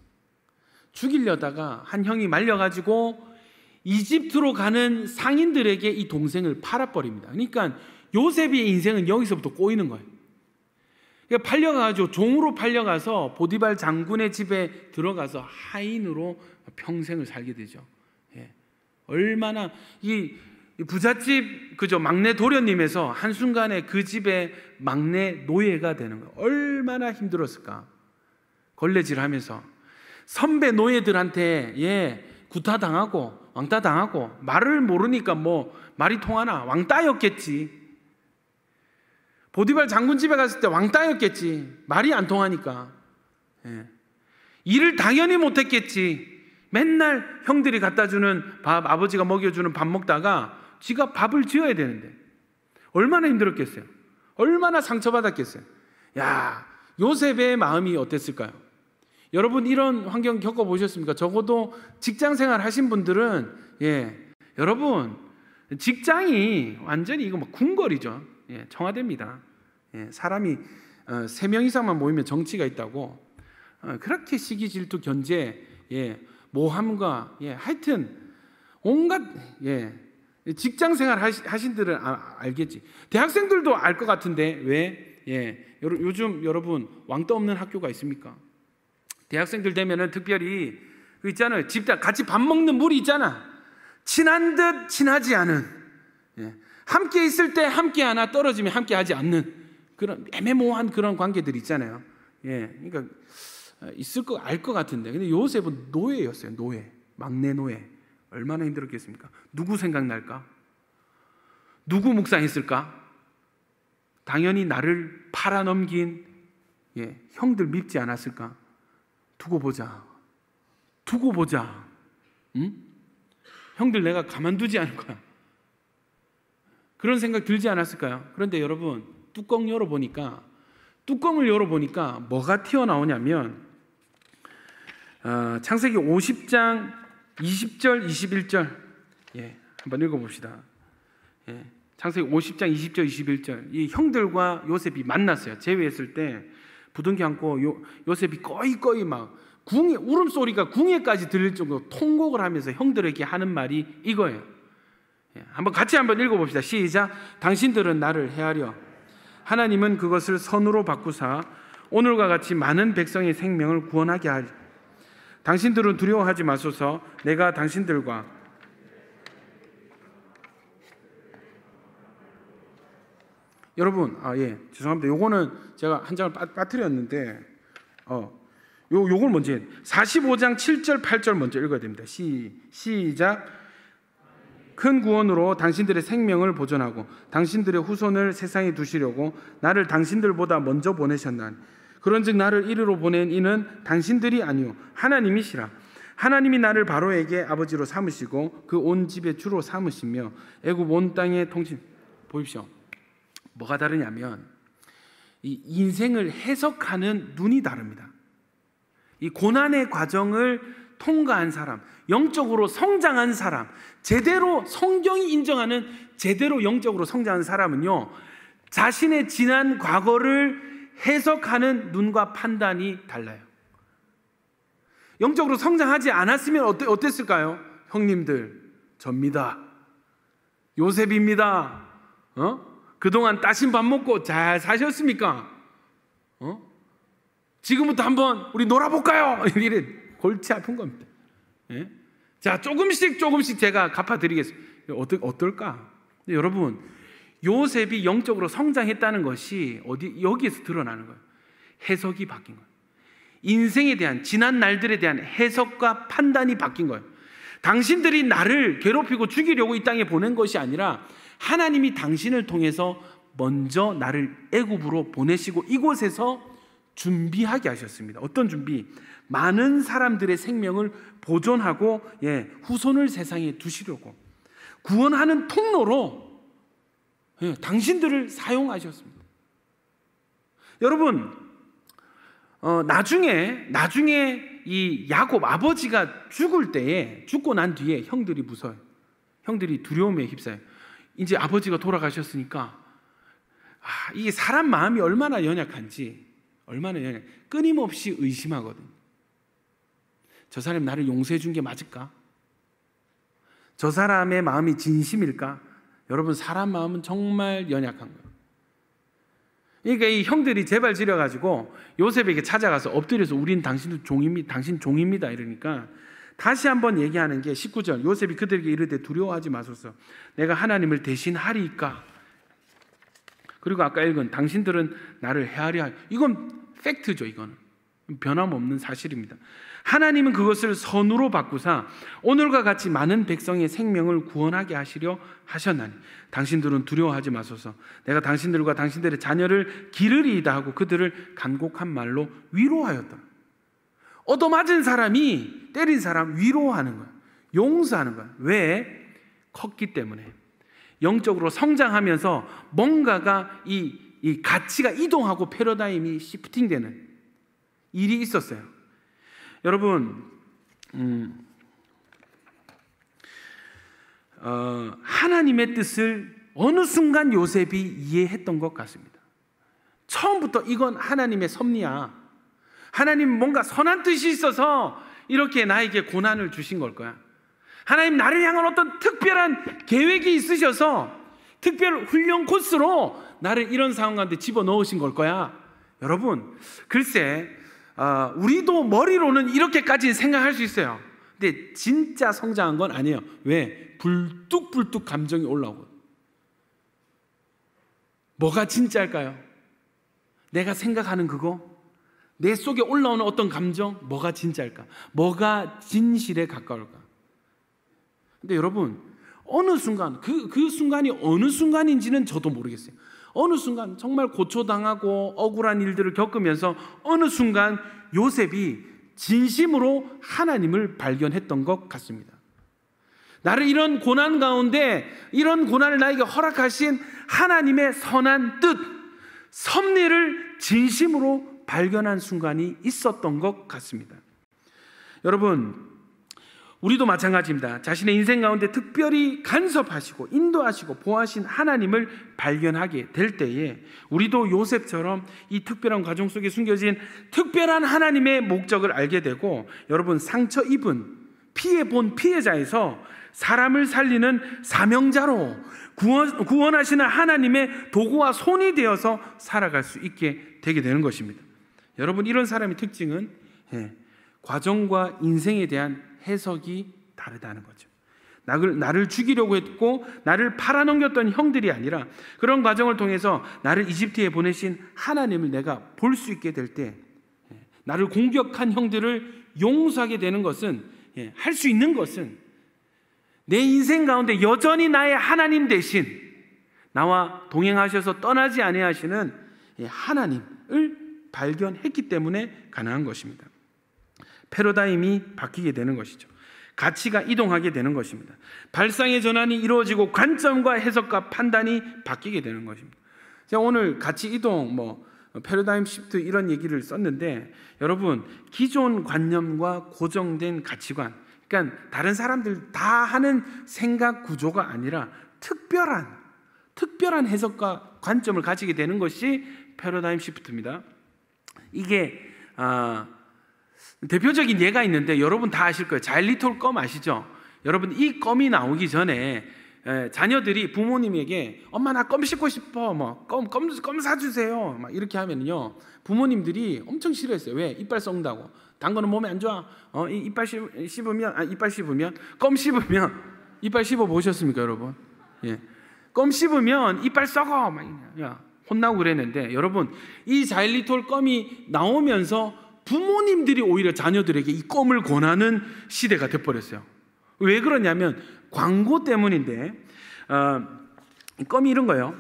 죽이려다가 한 형이 말려가지고 이집트로 가는 상인들에게 이 동생을 팔아버립니다. 그러니까 요셉의 인생은 여기서부터 꼬이는 거예요. 그러니까 팔려가지고 종으로 팔려가서 보디발 장군의 집에 들어가서 하인으로 평생을 살게 되죠. 얼마나 이 부잣집 그죠 막내 도련님에서 한순간에 그 집의 막내 노예가 되는 거예요. 얼마나 힘들었을까. 걸레질하면서 선배 노예들한테 구타당하고 왕따당하고 말을 모르니까 뭐 말이 통하나 왕따였겠지. 보디발 장군 집에 갔을 때 왕따였겠지. 말이 안 통하니까. 일을 당연히 못했겠지. 맨날 형들이 갖다 주는 밥, 아버지가 먹여주는 밥 먹다가 지가 밥을 지어야 되는데 얼마나 힘들었겠어요? 얼마나 상처받았겠어요? 야, 요셉의 마음이 어땠을까요? 여러분 이런 환경 겪어보셨습니까? 적어도 직장생활 하신 분들은 여러분 직장이 완전히 이거 막 궁궐이죠. 청와대입니다. 사람이 3명 이상만 모이면 정치가 있다고 그렇게 시기 질투 견제 모함과 하여튼 온갖 직장생활 하신 들은 알겠지. 대학생들도 알 것 같은데 왜 요즘 여러분 왕따 없는 학교가 있습니까? 대학생들 되면은 특별히 그 있잖아요. 집단 같이 밥 먹는 무리 있잖아. 친한 듯 친하지 않은 함께 있을 때 함께 하나 떨어지면 함께 하지 않는 그런 애매모호한 그런 관계들이 있잖아요. 그러니까 있을 거 알 것 같은데, 근데 요셉은 노예였어요. 노예, 막내 노예. 얼마나 힘들었겠습니까? 누구 생각날까? 누구 묵상했을까? 당연히 나를 팔아넘긴 형들 밉지 않았을까? 두고 보자. 응? 형들 내가 가만두지 않을 거야. 그런 생각 들지 않았을까요? 그런데 여러분, 뚜껑을 열어보니까 뭐가 튀어나오냐면 창세기 50장 20절 21절 한번 읽어봅시다. 창세기 50장 20절 21절. 이 형들과 요셉이 만났어요. 제외했을 때 부둥켜 안고 요셉이 꺼이 막 울음소리가 궁예까지 들릴 정도로 통곡을 하면서 형들에게 하는 말이 이거예요. 같이 한번 읽어봅시다. 시작. 당신들은 나를 해하려 하나님은 그것을 선으로 바꾸사 오늘과 같이 많은 백성의 생명을 구원하게 하리. 당신들은 두려워하지 마소서. 내가 당신들과 여러분, 죄송합니다. 요거는 제가 한 장을 빠뜨렸는데 요걸 먼저 45장 7절 8절 먼저 읽어야 됩니다. 시작. 큰 구원으로 당신들의 생명을 보존하고 당신들의 후손을 세상에 두시려고 나를 당신들보다 먼저 보내셨나니 그런즉 나를 이리로 보낸 이는 당신들이 아니요 하나님이시라. 하나님이 나를 바로에게 아버지로 삼으시고 그 온 집의 주로 삼으시며 애굽 온 땅의 통치. 보십시오. 뭐가 다르냐면 이 인생을 해석하는 눈이 다릅니다. 이 고난의 과정을 통과한 사람, 영적으로 성장한 사람, 제대로 성경이 인정하는 제대로 영적으로 성장한 사람은요, 자신의 지난 과거를 해석하는 눈과 판단이 달라요. 영적으로 성장하지 않았으면 어땠을까요? 형님들, 접니다. 요셉입니다. 그동안 따신 밥 먹고 잘 사셨습니까? 지금부터 한번 우리 놀아볼까요? 이래 골치 아픈 겁니다. 자, 조금씩 제가 갚아드리겠습니다. 어떨까? 여러분, 요셉이 영적으로 성장했다는 것이 여기에서 드러나는 거예요. 해석이 바뀐 거예요. 인생에 대한 지난 날들에 대한 해석과 판단이 바뀐 거예요. 당신들이 나를 괴롭히고 죽이려고 이 땅에 보낸 것이 아니라 하나님이 당신을 통해서 먼저 나를 애굽으로 보내시고 이곳에서 준비하게 하셨습니다. 어떤 준비? 많은 사람들의 생명을 보존하고 후손을 세상에 두시려고 구원하는 통로로 당신들을 사용하셨습니다. 여러분, 나중에 이 야곱 아버지가 죽고 난 뒤에 형들이 무서워요. 형들이 두려움에 휩싸여요. 이제 아버지가 돌아가셨으니까 이게 사람 마음이 얼마나 연약한지 끊임없이 의심하거든. 저 사람이 나를 용서해 준 게 맞을까? 저 사람의 마음이 진심일까? 여러분, 사람 마음은 정말 연약한 거예요. 그러니까 이 형들이 제발 지려가지고 요셉에게 찾아가서 엎드려서 우린 당신 종입니다 이러니까 다시 한번 얘기하는 게 19절. 요셉이 그들에게 이르되 두려워하지 마소서. 내가 하나님을 대신하리이까. 그리고 아까 읽은 당신들은 나를 헤아려 하리. 이건 팩트죠. 이건 변함없는 사실입니다. 하나님은 그것을 선으로 바꾸사 오늘과 같이 많은 백성의 생명을 구원하게 하시려 하셨나니 당신들은 두려워하지 마소서. 내가 당신들과 당신들의 자녀를 기르리이다 하고 그들을 간곡한 말로 위로하였다. 얻어맞은 사람이 때린 사람 위로하는 거야. 용서하는 거야. 왜? 컸기 때문에. 영적으로 성장하면서 뭔가가 이 가치가 이동하고 패러다임이 시프팅되는 일이 있었어요. 여러분, 하나님의 뜻을 어느 순간 요셉이 이해했던 것 같습니다. 처음부터 이건 하나님의 섭리야. 하나님 뭔가 선한 뜻이 있어서 이렇게 나에게 고난을 주신 걸 거야. 하나님 나를 향한 어떤 특별한 계획이 있으셔서 특별 훈련 코스로 나를 이런 상황 가운데 집어넣으신 걸 거야. 여러분, 글쎄 우리도 머리로는 이렇게까지 생각할 수 있어요. 근데 진짜 성장한 건 아니에요. 왜? 불뚝불뚝 감정이 올라오고. 뭐가 진짜일까요? 내가 생각하는 그거? 내 속에 올라오는 어떤 감정, 뭐가 진짜일까? 뭐가 진실에 가까울까? 근데 여러분, 어느 순간, 그 순간이 어느 순간인지는 저도 모르겠어요. 어느 순간 정말 고초당하고 억울한 일들을 겪으면서 어느 순간 요셉이 진심으로 하나님을 발견했던 것 같습니다. 나를 이런 고난 가운데, 이런 고난을 나에게 허락하신 하나님의 선한 뜻, 섭리를 진심으로 발견한 순간이 있었던 것 같습니다. 여러분, 우리도 마찬가지입니다. 자신의 인생 가운데 특별히 간섭하시고 인도하시고 보호하신 하나님을 발견하게 될 때에 우리도 요셉처럼 이 특별한 과정 속에 숨겨진 특별한 하나님의 목적을 알게 되고, 여러분, 상처 입은 피해 본 피해자에서 사람을 살리는 사명자로 구원하시는 하나님의 도구와 손이 되어서 살아갈 수 있게 되게 되는 것입니다. 여러분, 이런 사람의 특징은 과정과 인생에 대한 해석이 다르다는 거죠. 나를 죽이려고 했고 나를 팔아넘겼던 형들이 아니라 그런 과정을 통해서 나를 이집트에 보내신 하나님을 내가 볼 수 있게 될 때, 나를 공격한 형들을 용서하게 되는 것은, 할 수 있는 것은 내 인생 가운데 여전히 나의 하나님 대신 나와 동행하셔서 떠나지 아니하시는 하나님을 발견했기 때문에 가능한 것입니다. 패러다임이 바뀌게 되는 것이죠. 가치가 이동하게 되는 것입니다. 발상의 전환이 이루어지고 관점과 해석과 판단이 바뀌게 되는 것입니다. 제가 오늘 가치 이동, 패러다임 시프트 이런 얘기를 썼는데, 여러분, 기존 관념과 고정된 가치관, 그러니까 다른 사람들 다 하는 생각 구조가 아니라 특별한 해석과 관점을 가지게 되는 것이 패러다임 시프트입니다. 이게 대표적인 예가 있는데 여러분 다 아실 거예요. 자일리톨 껌 아시죠? 여러분, 이 껌이 나오기 전에 자녀들이 부모님에게 엄마 나 껌 씹고 싶어, 껌 사주세요, 막 이렇게 하면요 부모님들이 엄청 싫어했어요. 왜? 이빨 썩는다고. 단 거는 몸에 안 좋아. 이빨 씹으면 껌 씹으면 이빨 씹어 보셨습니까, 여러분? 껌 씹으면 이빨 썩어, 막 혼나고 그랬는데, 여러분, 이 자일리톨 껌이 나오면서 부모님들이 오히려 자녀들에게 이 껌을 권하는 시대가 돼버렸어요. 왜 그러냐면 광고 때문인데, 껌이 이런 거예요.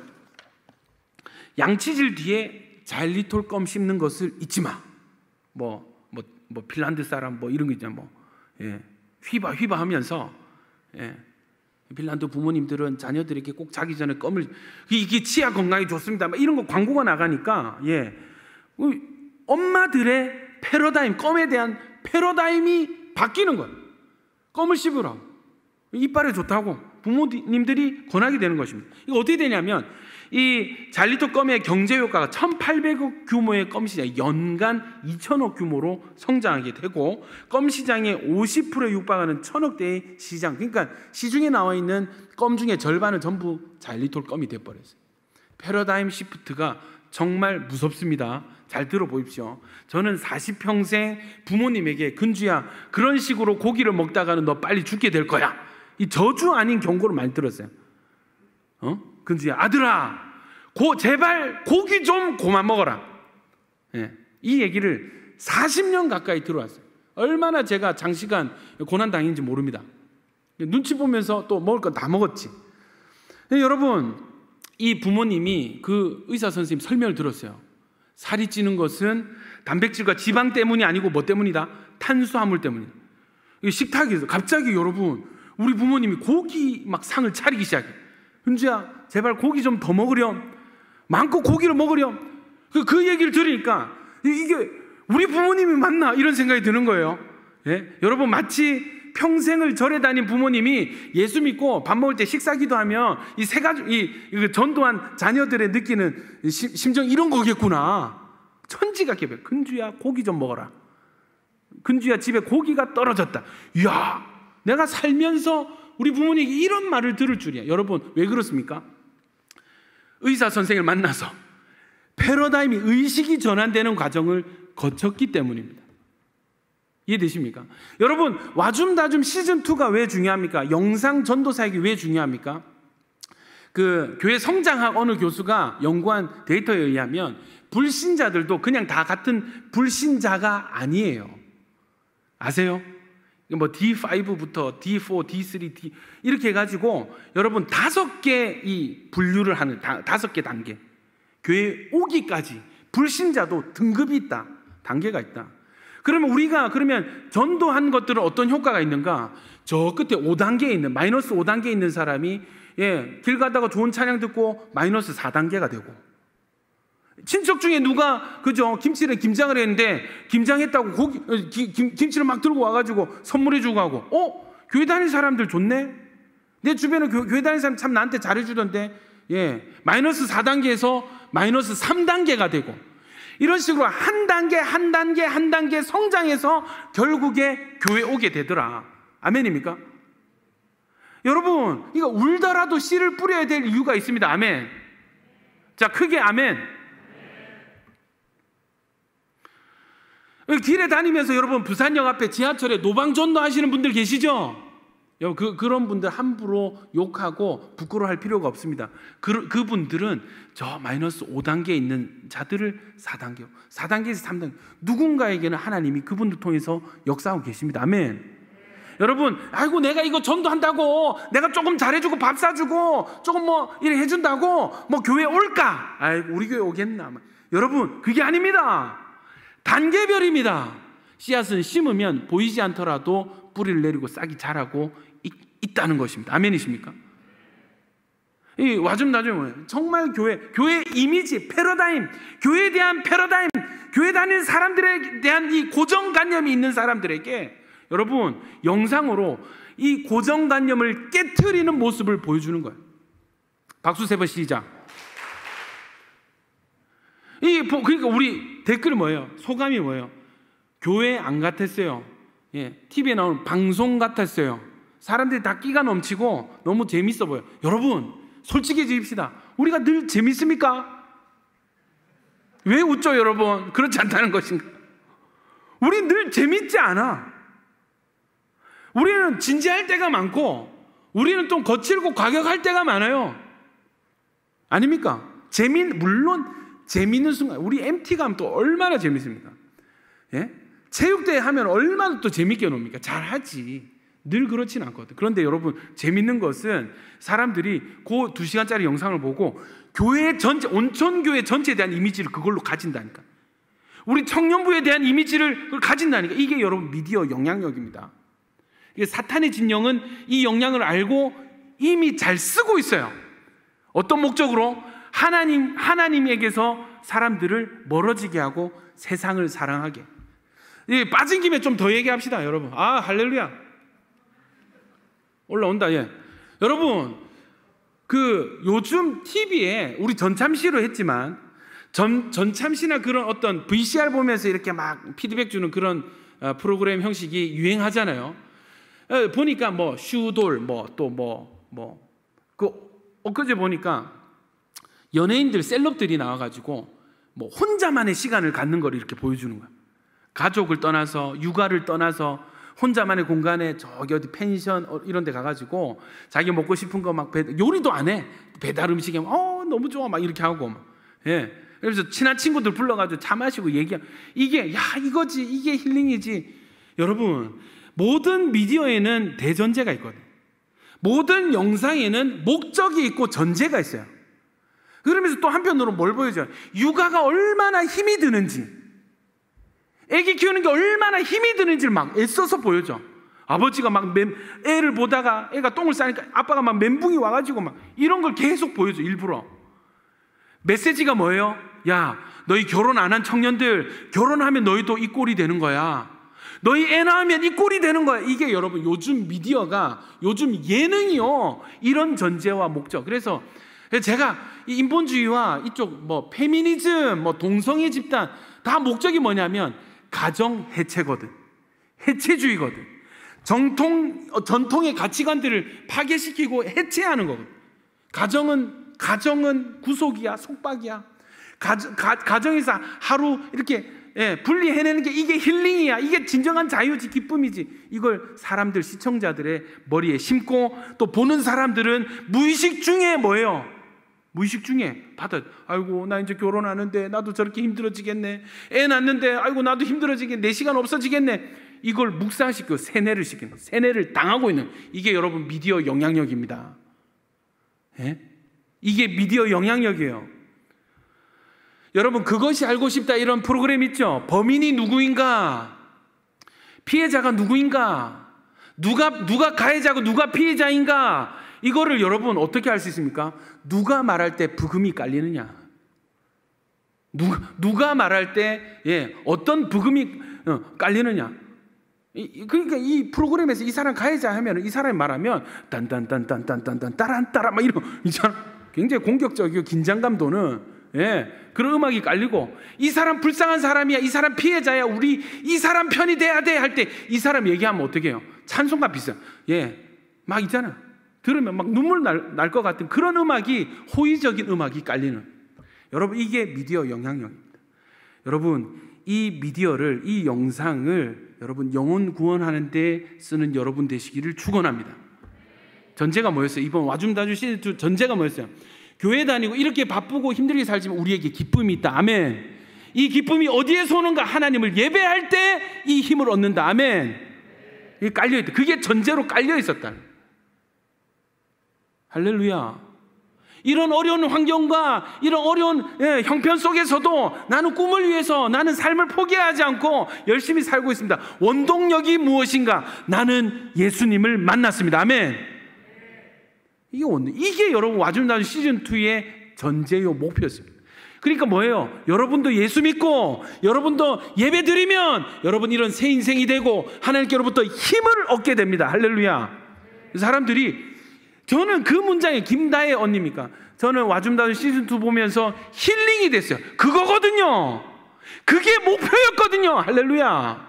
양치질 뒤에 자일리톨 껌 씹는 것을 잊지 마. 핀란드 사람 이런 거 있잖아. 휘바 하면서, 핀란드 부모님들은 자녀들에게 꼭 자기 전에 껌을, 이게 치아 건강에 좋습니다, 이런 거 광고가 나가니까, 엄마들의 패러다임, 껌에 대한 패러다임이 바뀌는 거예요. 껌을 씹으라, 이빨에 좋다고 부모님들이 권하게 되는 것입니다. 이거 어떻게 되냐면, 이 자일리톨 껌의 경제 효과가 1,800억 규모의 껌 시장, 연간 2,000억 규모로 성장하게 되고, 껌 시장의 50%에 육박하는 1,000억대의 시장, 그러니까 시중에 나와 있는 껌 중에 절반은 전부 자일리톨 껌이 돼버렸어요. 패러다임 시프트가 정말 무섭습니다. 잘 들어보십시오. 저는 40평생 부모님에게, 근주야, 그런 식으로 고기를 먹다가는 너 빨리 죽게 될 거야, 이 저주 아닌 경고를 많이 들었어요. 근주야, 아들아, 제발 고기 좀 그만 먹어라. 이 얘기를 40년 가까이 들어왔어요. 얼마나 제가 장시간 고난 당했는지 모릅니다. 눈치 보면서 또 먹을 건 다 먹었지. 여러분, 이 부모님이 그 의사 선생님 설명을 들었어요. 살이 찌는 것은 단백질과 지방 때문이 아니고 뭐 때문이다? 탄수화물 때문이다. 식탁에서 갑자기, 여러분, 우리 부모님이 고기 막 상을 차리기 시작해. 은주야, 제발 고기 좀 더 먹으렴, 마음껏 고기를 먹으렴. 그 얘기를 들으니까 이게 우리 부모님이 맞나 이런 생각이 드는 거예요. 여러분, 마치 평생을 절에 다닌 부모님이 예수 믿고 밥 먹을 때 식사 기도하면 이 세 가지, 전도한 자녀들의 느끼는 심정, 이런 거겠구나. 천지가 개별. 근주야, 고기 좀 먹어라. 근주야, 집에 고기가 떨어졌다. 이야, 내가 살면서 우리 부모님이 이런 말을 들을 줄이야. 여러분, 왜 그렇습니까? 의사 선생을 만나서 패러다임이, 의식이 전환되는 과정을 거쳤기 때문입니다. 이해되십니까? 여러분, 와줌다줌 시즌2가 왜 중요합니까? 영상 전도사역이 왜 중요합니까? 그 교회 성장학 어느 교수가 연구한 데이터에 의하면 불신자들도 그냥 다 같은 불신자가 아니에요. 아세요? 뭐 D5부터 D4, D3, D 이렇게 해가지고 여러분 5개 이 분류를 하는 5개 단계. 교회 오기까지 불신자도 등급이 있다. 단계가 있다. 그러면 우리가 그러면 전도한 것들은 어떤 효과가 있는가? 저 끝에 5단계에 있는 마이너스 5단계에 있는 사람이 길 가다가 좋은 찬양 듣고 마이너스 4단계가 되고, 친척 중에 누가 그죠 김장을 했는데 김장했다고 김치를 막 들고 와가지고 선물해 주고 하고 교회 다니는 사람들 좋네. 내 주변에 교회 다니는 사람 참 나한테 잘해주던데 마이너스 4단계에서 마이너스 3단계가 되고, 이런 식으로 한 단계 성장해서 결국에 교회 오게 되더라. 아멘입니까? 여러분, 이거 울더라도 씨를 뿌려야 될 이유가 있습니다. 아멘. 자, 크게 아멘. 길에 다니면서 여러분 부산역 앞에 지하철에 노방전도 하시는 분들 계시죠? 그런 분들 함부로 욕하고 부끄러워할 필요가 없습니다. 그분들은 저 마이너스 5단계에 있는 자들을 4단계에서 3단계, 누군가에게는 하나님이 그분들 통해서 역사하고 계십니다. 아멘. 여러분, 아이고 내가 이거 전도한다고 내가 조금 잘해주고 밥 사주고 조금 뭐 이래 해준다고 뭐 교회 올까? 아이고 우리 교회 오겠나? 여러분, 그게 아닙니다. 단계별입니다. 씨앗은 심으면 보이지 않더라도 뿌리를 내리고 싹이 자라고 있다는 것입니다. 아멘이십니까? 와좀 나중에 정말 교회 이미지, 패러다임, 교회에 대한 패러다임, 교회 다니는 사람들에 대한 이 고정관념이 있는 사람들에게 여러분 영상으로 이 고정관념을 깨트리는 모습을 보여주는 거예요. 박수 3번 시작. 그러니까 우리 댓글이 뭐예요? 소감이 뭐예요? 교회 안 같았어요. TV에 나오는 방송 같았어요. 사람들이 다 끼가 넘치고 너무 재밌어 보여요. 여러분, 솔직해집시다. 우리가 늘 재밌습니까? 왜 웃죠, 여러분? 그렇지 않다는 것인가? 우리 늘 재밌지 않아. 우리는 진지할 때가 많고, 우리는 좀 거칠고 과격할 때가 많아요. 아닙니까? 물론 재밌는 순간, 우리 MT 가면 또 얼마나 재밌습니까? 체육대회 하면 얼마나 또 재밌게 놉니까? 잘하지. 늘 그렇지는 않거든. 그런데 여러분, 재밌는 것은 사람들이 그 2시간짜리 영상을 보고 교회 전체, 온천교회 전체에 대한 이미지를 그걸로 가진다니까. 우리 청년부에 대한 이미지를 가진다니까. 이게 여러분 미디어 영향력입니다. 이게 사탄의 진영은 이 영향을 알고 이미 잘 쓰고 있어요. 어떤 목적으로? 하나님에게서 사람들을 멀어지게 하고 세상을 사랑하게. 빠진 김에 좀 더 얘기합시다, 여러분. 할렐루야. 올라온다. 여러분, 요즘 TV에 우리 전참시로 했지만 전참시나 그런 어떤 VCR 보면서 이렇게 막 피드백 주는 그런 프로그램 형식이 유행하잖아요. 보니까 뭐 슈돌 엊그제 보니까 연예인들, 셀럽들이 나와가지고 뭐 혼자만의 시간을 갖는 걸 이렇게 보여주는 거야. 가족을 떠나서, 육아를 떠나서 혼자만의 공간에 저기 어디 펜션 이런 데 가가지고 자기 먹고 싶은 거 막 요리도 안 해. 배달 음식에 너무 좋아 막 이렇게 하고 그래서 친한 친구들 불러가지고 차 마시고 얘기하고, 이게 이거지, 이게 힐링이지. 여러분, 모든 미디어에는 대전제가 있거든. 모든 영상에는 목적이 있고 전제가 있어요. 그러면서 또 한편으로 뭘 보여줘요? 육아가 얼마나 힘이 드는지, 애기 키우는 게 얼마나 힘이 드는지를 막 애써서 보여줘. 아버지가 막 애를 보다가 애가 똥을 싸니까 아빠가 막 멘붕이 와가지고 막 이런 걸 계속 보여줘, 일부러. 메시지가 뭐예요? 야, 너희 결혼 안 한 청년들, 결혼하면 너희도 이 꼴이 되는 거야. 너희 애 낳으면 이 꼴이 되는 거야. 이게 여러분 요즘 미디어가, 요즘 예능이요, 이런 전제와 목적. 그래서 제가 이 인본주의와 이쪽 뭐 페미니즘, 뭐 동성애 집단 다 목적이 뭐냐면 가정 해체거든. 해체주의거든. 전통의 가치관들을 파괴시키고 해체하는 거거든. 가정은 구속이야, 속박이야. 가정에서 하루 이렇게 분리해내는 게 이게 힐링이야. 이게 진정한 자유지, 기쁨이지. 이걸 사람들, 시청자들의 머리에 심고, 또 보는 사람들은 무의식 중에 뭐예요? 무의식 중에 아이고 나 이제 결혼하는데 나도 저렇게 힘들어지겠네. 애 낳는데 아이고 나도 힘들어지겠네. 내 시간 없어지겠네. 이걸 묵상시키고 세뇌를 시키는, 세뇌를 당하고 있는, 이게 여러분 미디어 영향력입니다. 이게 미디어 영향력이에요. 여러분, 그것이 알고 싶다 이런 프로그램 있죠? 범인이 누구인가? 피해자가 누구인가? 누가 가해자고 누가 피해자인가? 이거를 여러분 어떻게 알 수 있습니까? 누가 말할 때 부금이 깔리느냐? 누가 말할 때 어떤 부금이 깔리느냐? 그러니까 이 프로그램에서 이 사람 가해자 하면, 이 사람이 말하면 딴딴딴딴딴딴 따란따라 막 이런 굉장히 공격적이고 긴장감도는 그런 음악이 깔리고, 이 사람 불쌍한 사람이야, 이 사람 피해자야, 우리 이 사람 편이 돼야 돼 할 때 이 사람 얘기하면 어떻게 해요? 찬송가 비슷해요. 막 있잖아. 들으면 막 눈물 날 것 같은 그런 음악이, 호의적인 음악이 깔리는, 여러분 이게 미디어 영향력입니다. 여러분 이 미디어를, 이 영상을 여러분 영혼 구원하는 데 쓰는 여러분 되시기를 축원합니다. 전제가 뭐였어요? 이번 와줌다주 시즌2 전제가 뭐였어요? 교회 다니고 이렇게 바쁘고 힘들게 살지만 우리에게 기쁨이 있다. 아멘. 이 기쁨이 어디에서 오는가? 하나님을 예배할 때 이 힘을 얻는다. 아멘. 이게 깔려있다. 그게 전제로 깔려있었다. 할렐루야. 이런 어려운 환경과 이런 어려운 형편 속에서도 나는 꿈을 위해서, 나는 삶을 포기하지 않고 열심히 살고 있습니다. 원동력이 무엇인가? 나는 예수님을 만났습니다. 아멘. 이게 여러분 와준다는 시즌2의 전제요 목표였습니다. 그러니까 뭐예요? 여러분도 예수 믿고 여러분도 예배 드리면 여러분 이런 새 인생이 되고 하나님께로부터 힘을 얻게 됩니다. 할렐루야. 사람들이, 저는 그 문장에, 김다혜 언니입니까? 저는 와줌다운 시즌2 보면서 힐링이 됐어요. 그거거든요. 그게 목표였거든요. 할렐루야.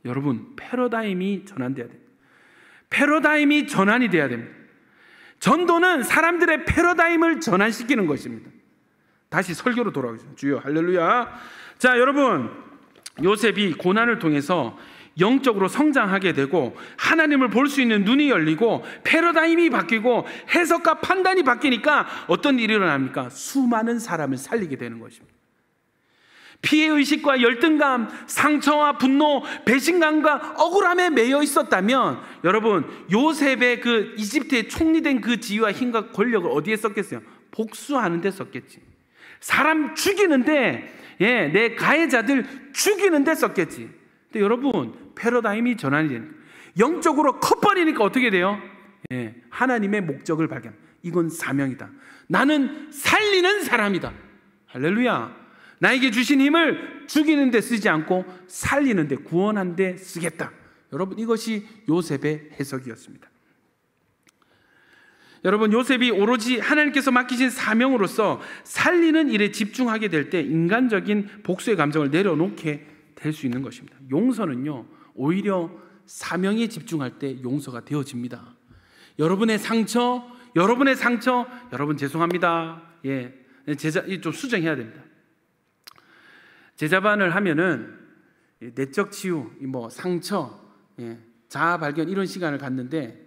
여러분, 패러다임이 전환돼야 됩니다. 패러다임이 전환이 돼야 됩니다. 전도는 사람들의 패러다임을 전환시키는 것입니다. 다시 설교로 돌아오겠습니다. 주여 할렐루야. 자, 여러분, 요셉이 고난을 통해서 영적으로 성장하게 되고 하나님을 볼 수 있는 눈이 열리고 패러다임이 바뀌고 해석과 판단이 바뀌니까 어떤 일이 일어납니까? 수많은 사람을 살리게 되는 것입니다. 피해의식과 열등감, 상처와 분노, 배신감과 억울함에 매여 있었다면 여러분, 요셉의 그 이집트에 총리된 그 지위와 힘과 권력을 어디에 썼겠어요? 복수하는 데 썼겠지. 사람 죽이는데, 내 가해자들 죽이는 데 썼겠지. 근데 여러분, 패러다임이 전환이 되는 거예요. 영적으로 커버리니까 어떻게 돼요? 하나님의 목적을 발견. 이건 사명이다. 나는 살리는 사람이다. 할렐루야. 나에게 주신 힘을 죽이는 데 쓰지 않고 살리는 데, 구원하는 데 쓰겠다. 여러분, 이것이 요셉의 해석이었습니다. 여러분, 요셉이 오로지 하나님께서 맡기신 사명으로서 살리는 일에 집중하게 될 때 인간적인 복수의 감정을 내려놓게 될 수 있는 것입니다. 용서는요, 오히려 사명에 집중할 때 용서가 되어집니다. 여러분의 상처, 여러분 죄송합니다. 제자 좀 수정해야 됩니다. 제자반을 하면은 내적 치유, 상처, 자아 발견 이런 시간을 갖는데,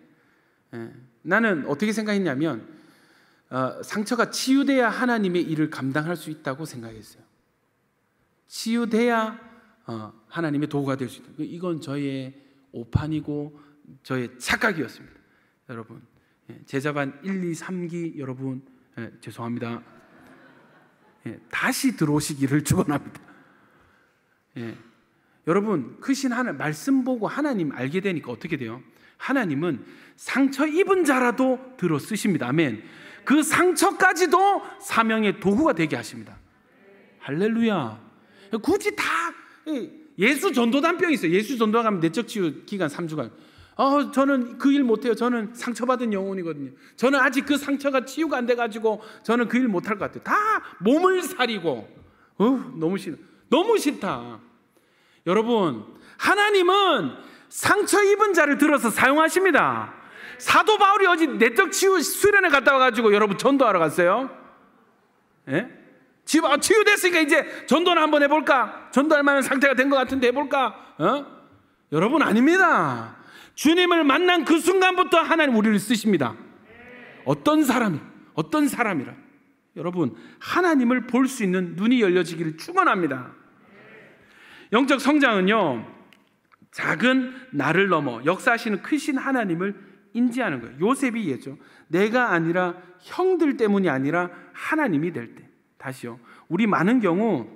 나는 어떻게 생각했냐면 상처가 치유돼야 하나님의 일을 감당할 수 있다고 생각했어요. 치유돼야 하나님의 도구가 될 수 있다. 이건 저의 오판이고 저의 착각이었습니다. 여러분, 제자반 1, 2, 3기 여러분 죄송합니다. 다시 들어오시기를 축원합니다. 여러분, 크신 하나님 말씀 보고 하나님 알게 되니까 어떻게 돼요? 하나님은 상처 입은 자라도 들어 쓰십니다. 아멘. 그 상처까지도 사명의 도구가 되게 하십니다. 할렐루야. 굳이 다 예수 전도단병이 있어요. 예수 전도하면 내적 치유 기간 3주간. 저는 그 일 못해요. 저는 상처받은 영혼이거든요. 저는 아직 그 상처가 치유가 안 돼가지고 저는 그 일 못할 것 같아요. 다 몸을 사리고 너무 싫어. 너무 싫다. 여러분, 하나님은 상처 입은 자를 들어서 사용하십니다. 사도 바울이 어디 내적 치유 수련회 갔다 와가지고 여러분 전도하러 갔어요? 예? 치유됐으니까 이제 전도는 한번 해볼까? 전도할 만한 상태가 된 것 같은데 해볼까? 여러분 아닙니다. 주님을 만난 그 순간부터 하나님 우리를 쓰십니다. 어떤 사람이라 여러분 하나님을 볼 수 있는 눈이 열려지기를 축원합니다. 영적 성장은요, 작은 나를 넘어 역사하시는 크신 하나님을 인지하는 거예요. 요셉이 얘기했죠. 내가 아니라 형들 때문이 아니라 하나님이 될 때. 다시요, 우리 많은 경우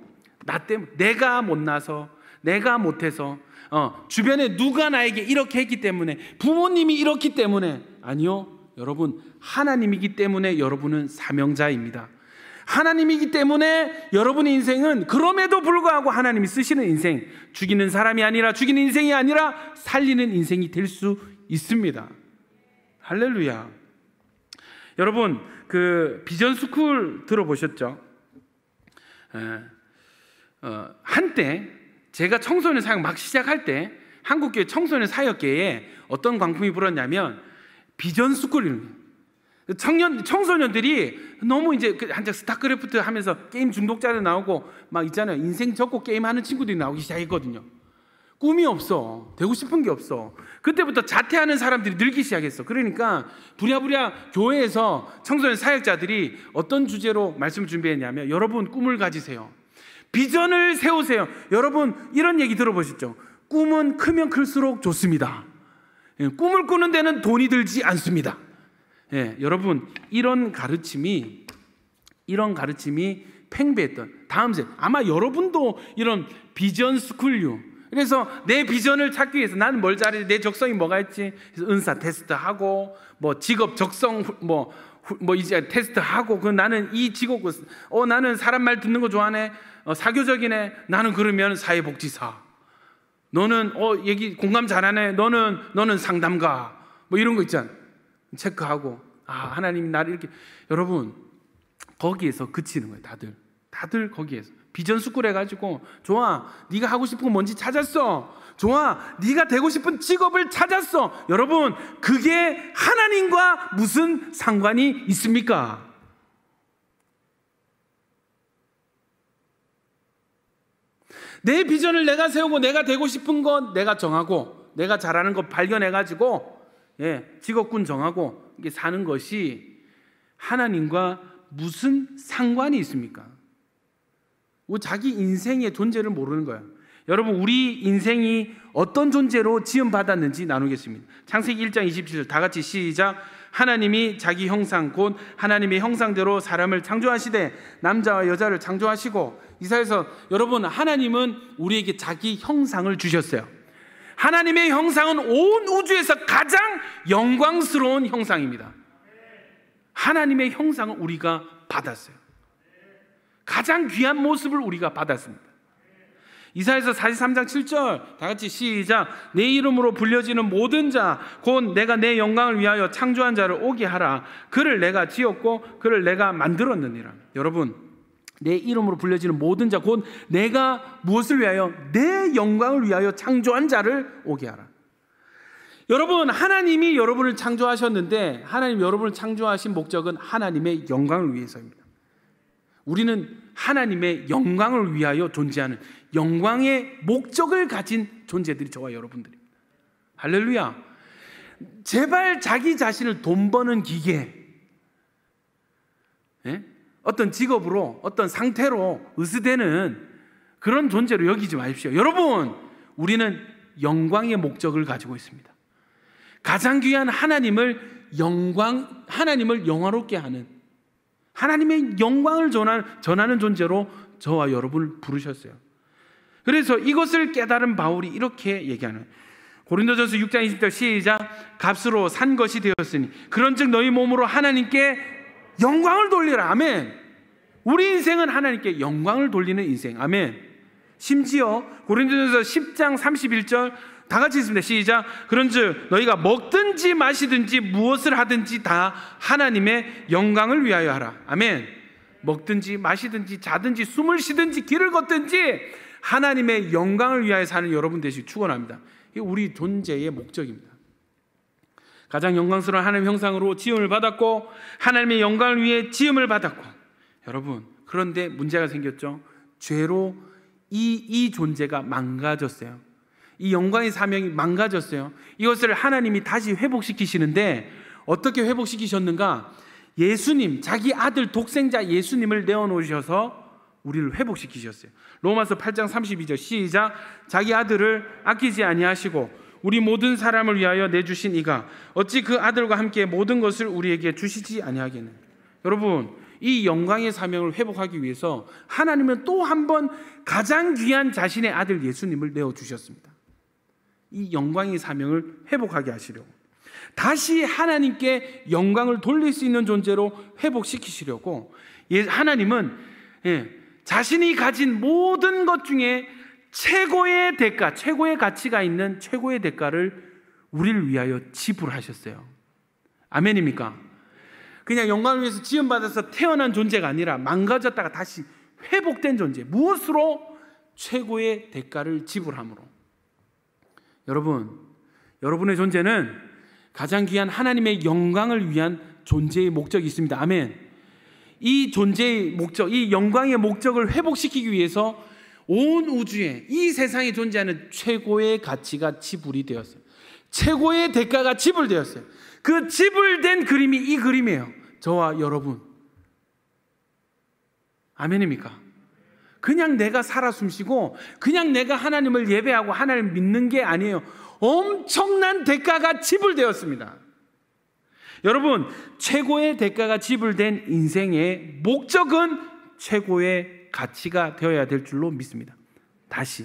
나 때문에, 내가 못나서, 내가 못해서, 주변에 누가 나에게 이렇게 했기 때문에, 부모님이 이렇기 때문에. 아니요, 여러분 하나님이기 때문에 여러분은 사명자입니다. 하나님이기 때문에 여러분의 인생은 그럼에도 불구하고 하나님이 쓰시는 인생, 죽이는 사람이 아니라, 죽이는 인생이 아니라 살리는 인생이 될 수 있습니다. 할렐루야. 여러분 그 비전 스쿨 들어보셨죠? 한때 제가 청소년 사역 막 시작할 때 한국교회 청소년 사역계에 어떤 광풍이 불었냐면 비전 스쿨입니다. 청소년들이 너무 이제 한창 스타크래프트 하면서 게임 중독자들 나오고 막 있잖아요. 인생 접고 게임하는 친구들이 나오기 시작했거든요. 꿈이 없어. 되고 싶은 게 없어. 그때부터 자퇴하는 사람들이 늘기 시작했어. 그러니까 부랴부랴 교회에서 청소년 사역자들이 어떤 주제로 말씀을 준비했냐면, 여러분 꿈을 가지세요. 비전을 세우세요. 여러분 이런 얘기 들어보셨죠? 꿈은 크면 클수록 좋습니다. 꿈을 꾸는 데는 돈이 들지 않습니다. 여러분 이런 가르침이 팽배했던 다음 세대, 아마 여러분도 이런 비전 스쿨류, 그래서 내 비전을 찾기 위해서 나는 뭘 잘해, 내 적성이 뭐가 있지, 그래서 은사 테스트하고 뭐 직업 적성 뭐 이제 테스트하고, 그 나는 이 직업, 나는 사람 말 듣는 거 좋아하네, 사교적이네, 나는 그러면 사회복지사, 너는 얘기 공감 잘하네, 너는 상담가, 뭐 이런 거 있잖아. 체크하고, 하나님이 나를 이렇게. 여러분 거기에서 그치는 거예요. 다들 거기에서 비전 스쿨 해가지고, 좋아 네가 하고 싶은 거 뭔지 찾았어, 좋아 네가 되고 싶은 직업을 찾았어. 여러분 그게 하나님과 무슨 상관이 있습니까? 내 비전을 내가 세우고, 내가 되고 싶은 건 내가 정하고, 내가 잘하는 거 발견해가지고 직업군 정하고 이게 사는 것이 하나님과 무슨 상관이 있습니까? 자기 인생의 존재를 모르는 거예요. 여러분 우리 인생이 어떤 존재로 지음받았는지 나누겠습니다. 창세기 1장 27절 다 같이 시작. 하나님이 자기 형상 곧 하나님의 형상대로 사람을 창조하시되 남자와 여자를 창조하시고. 이사야서, 여러분 하나님은 우리에게 자기 형상을 주셨어요. 하나님의 형상은 온 우주에서 가장 영광스러운 형상입니다. 하나님의 형상을 우리가 받았어요. 가장 귀한 모습을 우리가 받았습니다. 이사야서 43장 7절 다 같이 시작. 내 이름으로 불려지는 모든 자 곧 내가 내 영광을 위하여 창조한 자를 오게 하라. 그를 내가 지었고 그를 내가 만들었느니라. 여러분 내 이름으로 불려지는 모든 자 곧 내가 무엇을 위하여? 내 영광을 위하여 창조한 자를 오게 하라. 여러분 하나님이 여러분을 창조하셨는데, 하나님 여러분을 창조하신 목적은 하나님의 영광을 위해서입니다. 우리는 하나님의 영광을 위하여 존재하는 영광의 목적을 가진 존재들이 저와 여러분들입니다. 할렐루야. 제발 자기 자신을 돈 버는 기계, 어떤 직업으로, 어떤 상태로 의스대는 그런 존재로 여기지 마십시오. 여러분 우리는 영광의 목적을 가지고 있습니다. 가장 귀한 하나님을 영화롭게 하는, 하나님의 영광을 전하는 존재로 저와 여러분을 부르셨어요. 그래서 이것을 깨달은 바울이 이렇게 얘기하는, 고린도전서 6장 20절 시작. 값으로 산 것이 되었으니 그런즉 너희 몸으로 하나님께 영광을 돌리라. 아멘. 우리 인생은 하나님께 영광을 돌리는 인생. 아멘. 심지어 고린도전서 10장 31절 다 같이 있습니다. 시작. 그런즉 너희가 먹든지 마시든지 무엇을 하든지 다 하나님의 영광을 위하여 하라. 아멘. 먹든지 마시든지 자든지 숨을 쉬든지 길을 걷든지 하나님의 영광을 위하여 사는 여러분 되시기 축원합니다. 이게 우리 존재의 목적입니다. 가장 영광스러운 하나님의 형상으로 지음을 받았고 하나님의 영광을 위해 지음을 받았고, 여러분, 그런데 문제가 생겼죠. 죄로 이 존재가 망가졌어요. 이 영광의 사명이 망가졌어요. 이것을 하나님이 다시 회복시키시는데 어떻게 회복시키셨는가? 예수님, 자기 아들 독생자 예수님을 내어놓으셔서 우리를 회복시키셨어요. 로마서 8장 32절 시작. 자기 아들을 아끼지 아니하시고 우리 모든 사람을 위하여 내주신 이가 어찌 그 아들과 함께 모든 것을 우리에게 주시지 아니하겠느냐. 여러분, 이 영광의 사명을 회복하기 위해서 하나님은 또 한 번 가장 귀한 자신의 아들 예수님을 내어주셨습니다. 이 영광의 사명을 회복하게 하시려고, 다시 하나님께 영광을 돌릴 수 있는 존재로 회복시키시려고, 하나님은 자신이 가진 모든 것 중에 최고의 대가, 최고의 가치가 있는 최고의 대가를 우리를 위하여 지불하셨어요. 아멘입니까? 그냥 영광을 위해서 지음받아서 태어난 존재가 아니라 망가졌다가 다시 회복된 존재. 무엇으로? 최고의 대가를 지불함으로. 여러분, 여러분의 존재는 가장 귀한 하나님의 영광을 위한 존재의 목적이 있습니다. 아멘. 이 존재의 목적, 이 영광의 목적을 회복시키기 위해서 온 우주에, 이 세상에 존재하는 최고의 가치가 지불이 되었어요. 최고의 대가가 지불되었어요. 그 지불된 그림이 이 그림이에요. 저와 여러분. 아멘입니까? 그냥 내가 살아 숨쉬고 그냥 내가 하나님을 예배하고 하나님을 믿는 게 아니에요. 엄청난 대가가 지불되었습니다. 여러분, 최고의 대가가 지불된 인생의 목적은 최고의 가치가 되어야 될 줄로 믿습니다. 다시,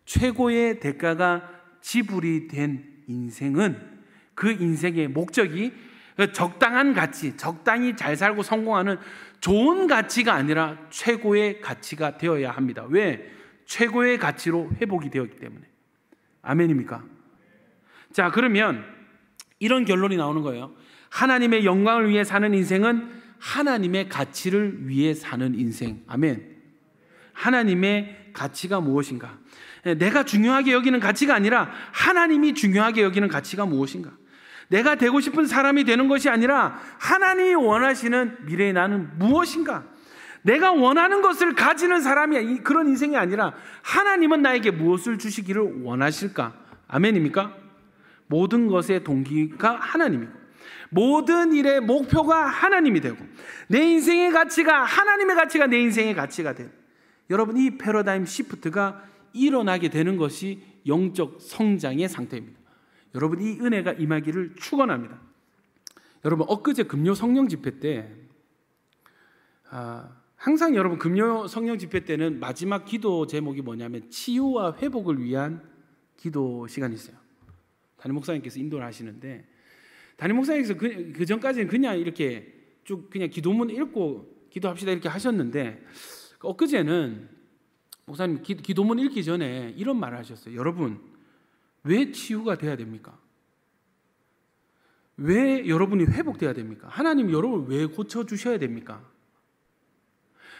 최고의 대가가 지불이 된 인생은, 그 인생의 목적이 적당한 가치, 적당히 잘 살고 성공하는 좋은 가치가 아니라 최고의 가치가 되어야 합니다. 왜? 최고의 가치로 회복이 되었기 때문에. 아멘입니까? 자, 그러면 이런 결론이 나오는 거예요. 하나님의 영광을 위해 사는 인생은 하나님의 가치를 위해 사는 인생. 아멘. 하나님의 가치가 무엇인가? 내가 중요하게 여기는 가치가 아니라 하나님이 중요하게 여기는 가치가 무엇인가? 내가 되고 싶은 사람이 되는 것이 아니라 하나님이 원하시는 미래의 나는 무엇인가? 내가 원하는 것을 가지는 사람이 그런 인생이 아니라 하나님은 나에게 무엇을 주시기를 원하실까? 아멘입니까? 모든 것의 동기가 하나님이고 모든 일의 목표가 하나님이 되고 내 인생의 가치가 하나님의 가치가 내 인생의 가치가 되는, 여러분, 이 패러다임 시프트가 일어나게 되는 것이 영적 성장의 상태입니다. 여러분, 이 은혜가 임하기를 축원합니다. 여러분, 엊그제 금요 성령 집회 때 항상 여러분 금요 성령 집회 때는 마지막 기도 제목이 뭐냐면 치유와 회복을 위한 기도 시간이 있어요. 담임 목사님께서 인도를 하시는데, 담임 목사님께서 그 전까지는 그냥 이렇게 쭉 그냥 기도문 읽고 기도합시다 이렇게 하셨는데, 엊그제는 목사님 기도문 읽기 전에 이런 말을 하셨어요. 여러분, 왜 치유가 돼야 됩니까? 왜 여러분이 회복돼야 됩니까? 하나님 여러분을 왜 고쳐주셔야 됩니까?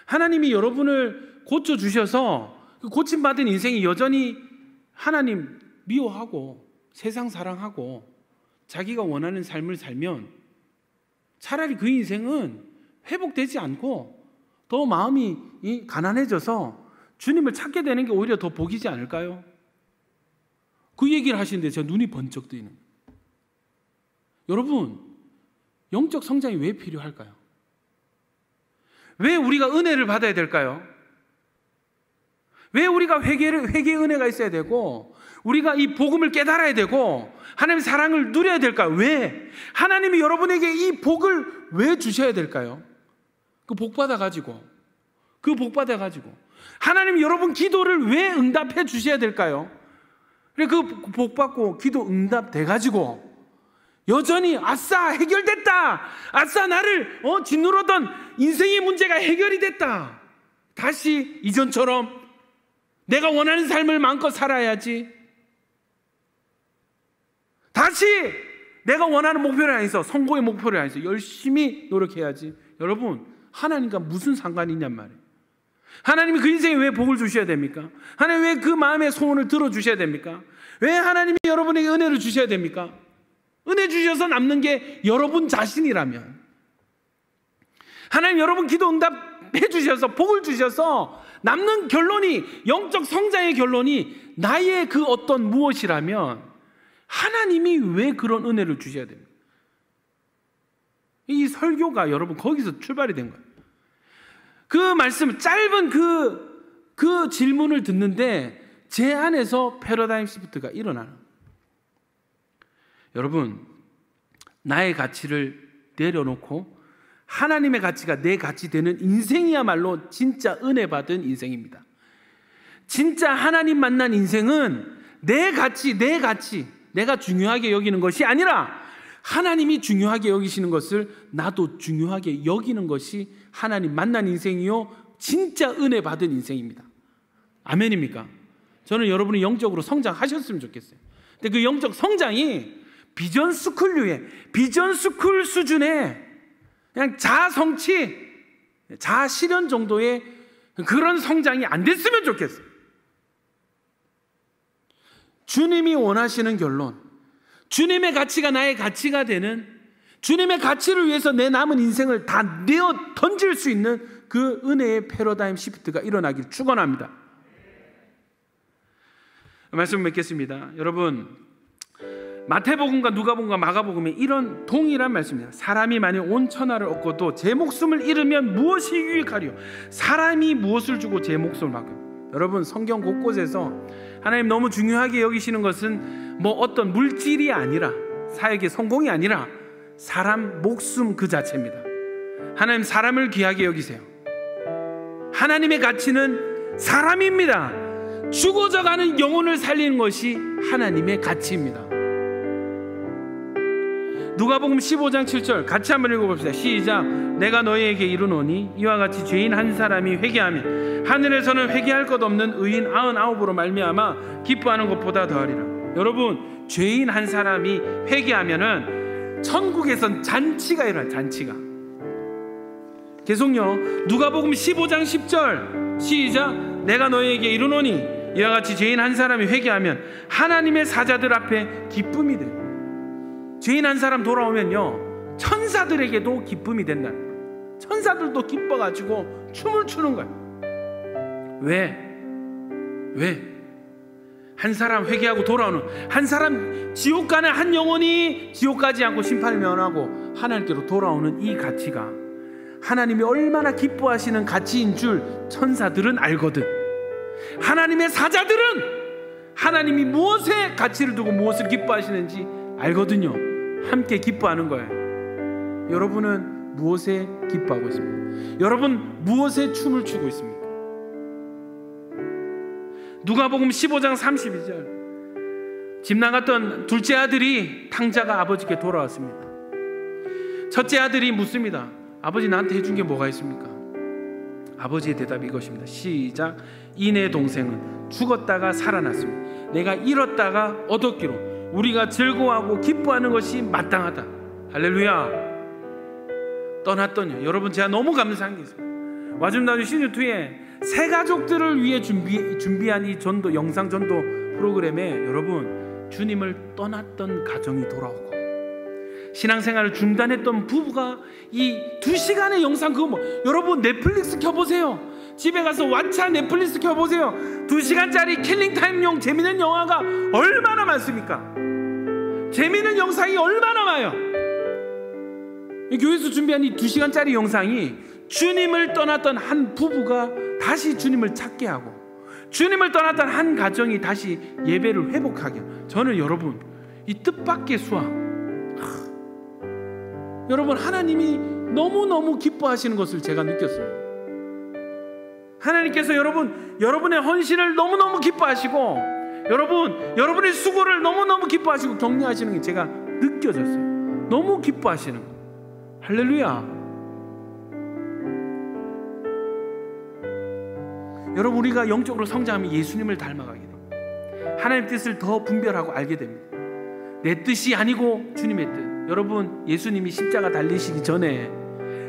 하나님이 여러분을 고쳐주셔서 고침받은 인생이 여전히 하나님 미워하고 세상 사랑하고 자기가 원하는 삶을 살면 차라리 그 인생은 회복되지 않고 더 마음이 가난해져서 주님을 찾게 되는 게 오히려 더 복이지 않을까요? 그 얘기를 하시는데 제가 눈이 번쩍 뜨이는. 여러분, 영적 성장이 왜 필요할까요? 왜 우리가 은혜를 받아야 될까요? 왜 우리가 회개의 은혜가 있어야 되고 우리가 이 복음을 깨달아야 되고 하나님의 사랑을 누려야 될까요? 왜? 하나님이 여러분에게 이 복을 왜 주셔야 될까요? 그 복 받아가지고 하나님이 여러분 기도를 왜 응답해 주셔야 될까요? 그 복 받고 기도 응답 돼가지고 여전히 아싸 해결됐다, 아싸 나를 짓누르던 인생의 문제가 해결이 됐다, 다시 이전처럼 내가 원하는 삶을 마음껏 살아야지, 다시 내가 원하는 목표를 향해서 성공의 목표를 향해서 열심히 노력해야지. 여러분, 하나님과 무슨 상관이 있냔 말이에요. 하나님이 그 인생에 왜 복을 주셔야 됩니까? 하나님 왜 그 마음의 소원을 들어주셔야 됩니까? 왜 하나님이 여러분에게 은혜를 주셔야 됩니까? 은혜 주셔서 남는 게 여러분 자신이라면, 하나님 여러분 기도 응답해 주셔서 복을 주셔서 남는 결론이, 영적 성장의 결론이 나의 그 어떤 무엇이라면 하나님이 왜 그런 은혜를 주셔야 됩니까? 이 설교가 여러분 거기서 출발이 된 거예요. 그 말씀, 짧은 그 질문을 듣는데 제 안에서 패러다임 시프트가 일어나는 거예요. 여러분, 나의 가치를 내려놓고 하나님의 가치가 내 가치 되는 인생이야말로 진짜 은혜 받은 인생입니다. 진짜 하나님 만난 인생은 내 가치, 내가 중요하게 여기는 것이 아니라 하나님이 중요하게 여기시는 것을 나도 중요하게 여기는 것이 하나님 만난 인생이요, 진짜 은혜 받은 인생입니다. 아멘입니까? 저는 여러분이 영적으로 성장하셨으면 좋겠어요. 근데 그 영적 성장이 비전 스쿨류의, 비전 스쿨 수준의 그냥 자성취, 자실현 정도의 그런 성장이 안 됐으면 좋겠어요. 주님이 원하시는 결론, 주님의 가치가 나의 가치가 되는, 주님의 가치를 위해서 내 남은 인생을 다 내어 던질 수 있는 그 은혜의 패러다임 시프트가 일어나길 축원합니다. 말씀 맺겠습니다. 여러분, 마태복음과 누가복음과 마가복음에 이런 동일한 말씀입니다. 사람이 만일 온 천하를 얻고도 제 목숨을 잃으면 무엇이 유익하리요? 사람이 무엇을 주고 제 목숨을 받고요? 여러분, 성경 곳곳에서 하나님 너무 중요하게 여기시는 것은 뭐 어떤 물질이 아니라, 사역의 성공이 아니라 사람 목숨 그 자체입니다. 하나님 사람을 귀하게 여기세요. 하나님의 가치는 사람입니다. 죽어져가는 영혼을 살리는 것이 하나님의 가치입니다. 누가복음 15장 7절 같이 한번 읽어봅시다. 시작. 내가 너희에게 이르노니 이와 같이 죄인 한 사람이 회개하면 하늘에서는 회개할 것 없는 의인 99으로 말미암아 기뻐하는 것보다 더하리라. 여러분, 죄인 한 사람이 회개하면은 천국에선 잔치가 일어나요. 잔치가. 계속요. 누가복음 15장 10절 시작. 내가 너희에게 이르노니 이와 같이 죄인 한 사람이 회개하면 하나님의 사자들 앞에 기쁨이 돼. 죄인 한 사람 돌아오면요, 천사들에게도 기쁨이 된다. 천사들도 기뻐가지고 춤을 추는 거예요. 왜? 한 사람 회개하고 돌아오는, 한 사람 지옥 가는 한 영혼이 지옥 가지 않고 심판을 면하고 하나님께로 돌아오는 이 가치가 하나님이 얼마나 기뻐하시는 가치인 줄 천사들은 알거든. 하나님의 사자들은 하나님이 무엇에 가치를 두고 무엇을 기뻐하시는지 알거든요. 함께 기뻐하는 거예요. 여러분은 무엇에 기뻐하고 있습니까? 여러분 무엇에 춤을 추고 있습니까? 누가복음 15장 32절 집 나갔던 둘째 아들이 탕자가 아버지께 돌아왔습니다. 첫째 아들이 묻습니다. 아버지, 나한테 해준 게 뭐가 있습니까? 아버지의 대답이 이것입니다. 시작. 이 내 동생은 죽었다가 살아났습니다. 내가 잃었다가 얻었기로 우리가 즐거워하고 기뻐하는 것이 마땅하다. 할렐루야. 떠났더니, 여러분 제가 너무 감사한 게 있어요. 와줌나주 시즌2에 새 가족들을 위해 준비한 이 전도, 영상 전도 프로그램에 여러분, 주님을 떠났던 가정이 돌아오고 신앙생활을 중단했던 부부가 이 2시간의 영상, 그거 뭐, 여러분 넷플릭스 켜보세요. 집에 가서 왓챠 넷플릭스 켜보세요. 2시간짜리 킬링타임용 재미있는 영화가 얼마나 많습니까? 재미있는 영상이 얼마나 많아요. 교회에서 준비한 이 2시간짜리 영상이 주님을 떠났던 한 부부가 다시 주님을 찾게 하고, 주님을 떠났던 한 가정이 다시 예배를 회복하게. 저는 여러분, 이 뜻밖의 수학, 여러분 하나님이 너무너무 기뻐하시는 것을 제가 느꼈습니다. 하나님께서 여러분의 헌신을 너무너무 기뻐하시고, 여러분의 수고를 너무너무 기뻐하시고 격려하시는 게 제가 느껴졌어요. 너무 기뻐하시는 거. 할렐루야. 여러분, 우리가 영적으로 성장하면 예수님을 닮아가게 됩니다. 하나님 뜻을 더 분별하고 알게 됩니다. 내 뜻이 아니고 주님의 뜻. 여러분, 예수님이 십자가 달리시기 전에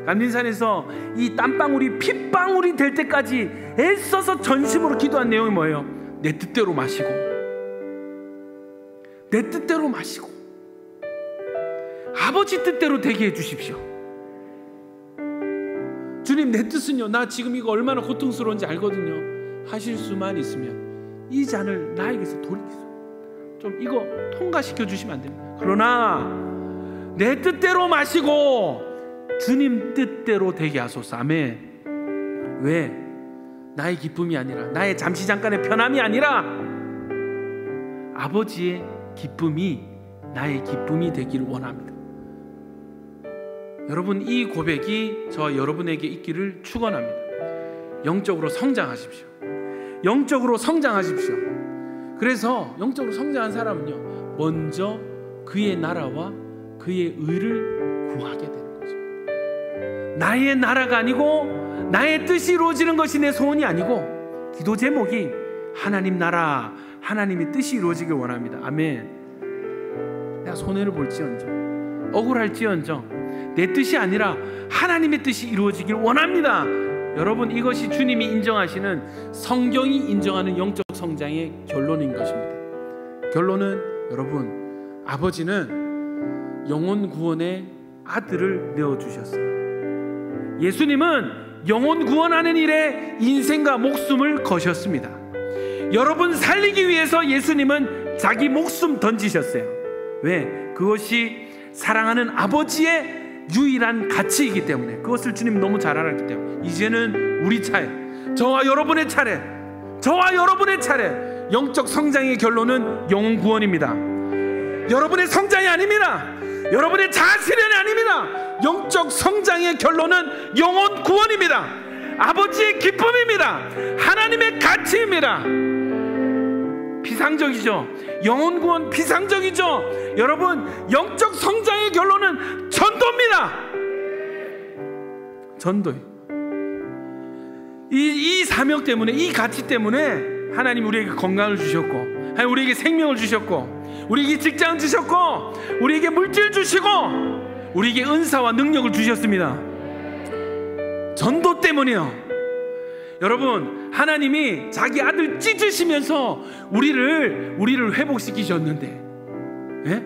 감림산에서 이 땀방울이 핏방울이 될 때까지 애써서 전심으로 기도한 내용이 뭐예요? 내 뜻대로 마시고, 내 뜻대로 마시고. 아버지 뜻대로 되게 해주십시오. 주님, 내 뜻은요, 나 지금 이거 얼마나 고통스러운지 알거든요. 하실 수만 있으면 이 잔을 나에게서 돌리소. 좀 이거 통과시켜 주시면 안 됩니까? 그러나 내 뜻대로 마시고 주님 뜻대로 되게 하소서. 아멘. 왜? 나의 기쁨이 아니라, 나의 잠시 잠깐의 편함이 아니라 아버지의 기쁨이 나의 기쁨이 되기를 원합니다. 여러분, 이 고백이 저와 여러분에게 있기를 축원합니다. 영적으로 성장하십시오. 영적으로 성장하십시오. 그래서 영적으로 성장한 사람은요, 먼저 그의 나라와 그의 의를 구하게 되는 거죠. 나의 나라가 아니고 나의 뜻이 이루어지는 것이 내 소원이 아니고, 기도 제목이 하나님 나라, 하나님의 뜻이 이루어지길 원합니다. 아멘. 내가 손해를 볼지언정, 억울할지언정 내 뜻이 아니라 하나님의 뜻이 이루어지길 원합니다. 여러분, 이것이 주님이 인정하시는, 성경이 인정하는 영적 성장의 결론인 것입니다. 결론은, 여러분, 아버지는 영혼 구원의 아들을 내어주셨어요. 예수님은 영혼 구원하는 일에 인생과 목숨을 거셨습니다. 여러분 살리기 위해서 예수님은 자기 목숨 던지셨어요. 왜? 그것이 사랑하는 아버지의 유일한 가치이기 때문에, 그것을 주님 너무 잘 알았기 때문에, 이제는 우리 차례, 저와 여러분의 차례, 저와 여러분의 차례. 영적 성장의 결론은 영혼 구원입니다. 여러분의 성장이 아닙니다. 여러분의 자아실현이 아닙니다. 영적 성장의 결론은 영혼 구원입니다. 아버지의 기쁨입니다. 하나님의 가치입니다. 비상적이죠. 영혼 구원 비상적이죠. 여러분, 영적 성장의 결론은 전도입니다. 전도예요. 이 사명 때문에, 이 가치 때문에 하나님 우리에게 건강을 주셨고, 하나님 우리에게 생명을 주셨고, 우리에게 직장을 주셨고, 우리에게 물질 주시고, 우리에게 은사와 능력을 주셨습니다. 전도 때문이요. 여러분, 하나님이 자기 아들 찢으시면서 우리를 회복시키셨는데, 예?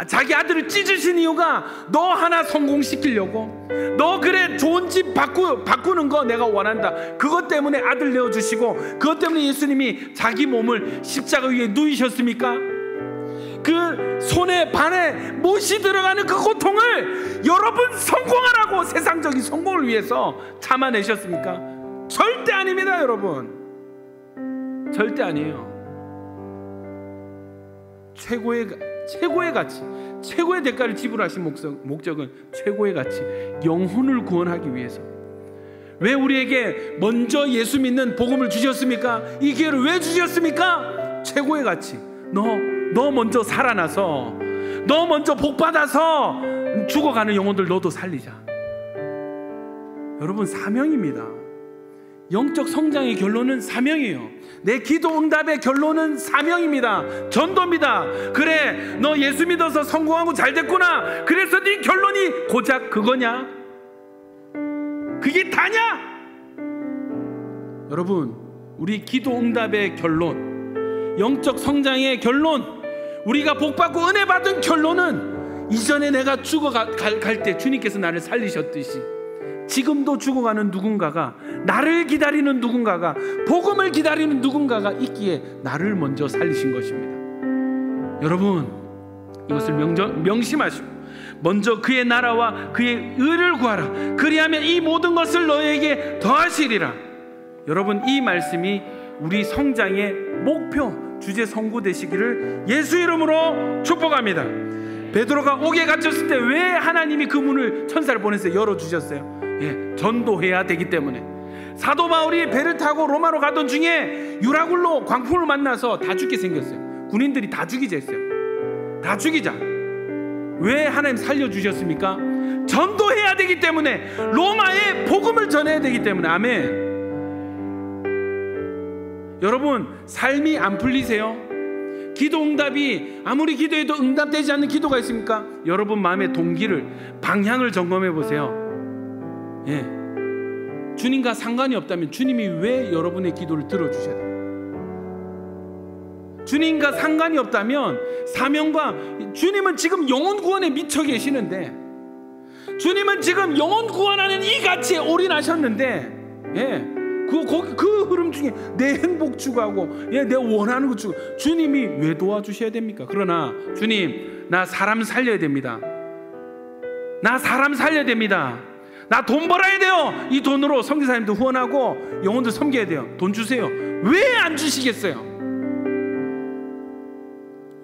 자기 아들을 찢으신 이유가 너 하나 성공시키려고, 너 그래 좋은 집 바꾸는 거 내가 원한다, 그것 때문에 아들 내어주시고, 그것 때문에 예수님이 자기 몸을 십자가 위에 누이셨습니까? 그 손에 발에 못이 들어가는 그 고통을 여러분 성공하라고, 세상적인 성공을 위해서 참아내셨습니까? 절대 아닙니다. 여러분, 절대 아니에요. 최고의 가치, 최고의 대가를 지불하신 목적은, 최고의 가치, 영혼을 구원하기 위해서. 왜 우리에게 먼저 예수 믿는 복음을 주셨습니까? 이 기회를 왜 주셨습니까? 최고의 가치. 너 먼저 살아나서, 너 먼저 복받아서 죽어가는 영혼들 너도 살리자. 여러분, 사명입니다. 영적 성장의 결론은 사명이에요. 내 기도 응답의 결론은 사명입니다. 전도입니다. 그래, 너 예수 믿어서 성공하고 잘 됐구나. 그래서 네 결론이 고작 그거냐? 그게 다냐? 여러분, 우리 기도 응답의 결론, 영적 성장의 결론, 우리가 복받고 은혜 받은 결론은, 이전에 내가 죽어갈 때 주님께서 나를 살리셨듯이 지금도 죽어가는 누군가가, 나를 기다리는 누군가가, 복음을 기다리는 누군가가 있기에 나를 먼저 살리신 것입니다. 여러분, 이것을 명심하시고 먼저 그의 나라와 그의 의를 구하라. 그리하면 이 모든 것을 너에게 더하시리라. 여러분, 이 말씀이 우리 성장의 목표, 주제 선고 되시기를 예수 이름으로 축복합니다. 베드로가 옥에 갇혔을 때 왜 하나님이 그 문을, 천사를 보내서 열어주셨어요? 예, 전도해야 되기 때문에. 사도 바울이 배를 타고 로마로 가던 중에 유라굴로 광풍을 만나서 다 죽게 생겼어요. 군인들이 다 죽이자 했어요. 다 죽이자. 왜 하나님 살려주셨습니까? 전도해야 되기 때문에, 로마에 복음을 전해야 되기 때문에. 아멘. 여러분, 삶이 안 풀리세요? 기도 응답이, 아무리 기도해도 응답되지 않는 기도가 있습니까? 여러분 마음의 동기를, 방향을 점검해 보세요. 예, 주님과 상관이 없다면 주님이 왜 여러분의 기도를 들어주셔야 돼요? 주님과 상관이 없다면 사명과 주님은 지금 영혼 구원에 미쳐 계시는데, 주님은 지금 영혼 구원하는 이 가치에 올인하셨는데, 그 흐름 중에 내 행복 추구하고 내 원하는 것 추구, 주님이 왜 도와주셔야 됩니까? 그러나 주님, 나 사람 살려야 됩니다. 나 사람 살려야 됩니다. 나 돈 벌어야 돼요. 이 돈으로 선교사님도 후원하고 영혼들 섬겨야 돼요. 돈 주세요. 왜 안 주시겠어요?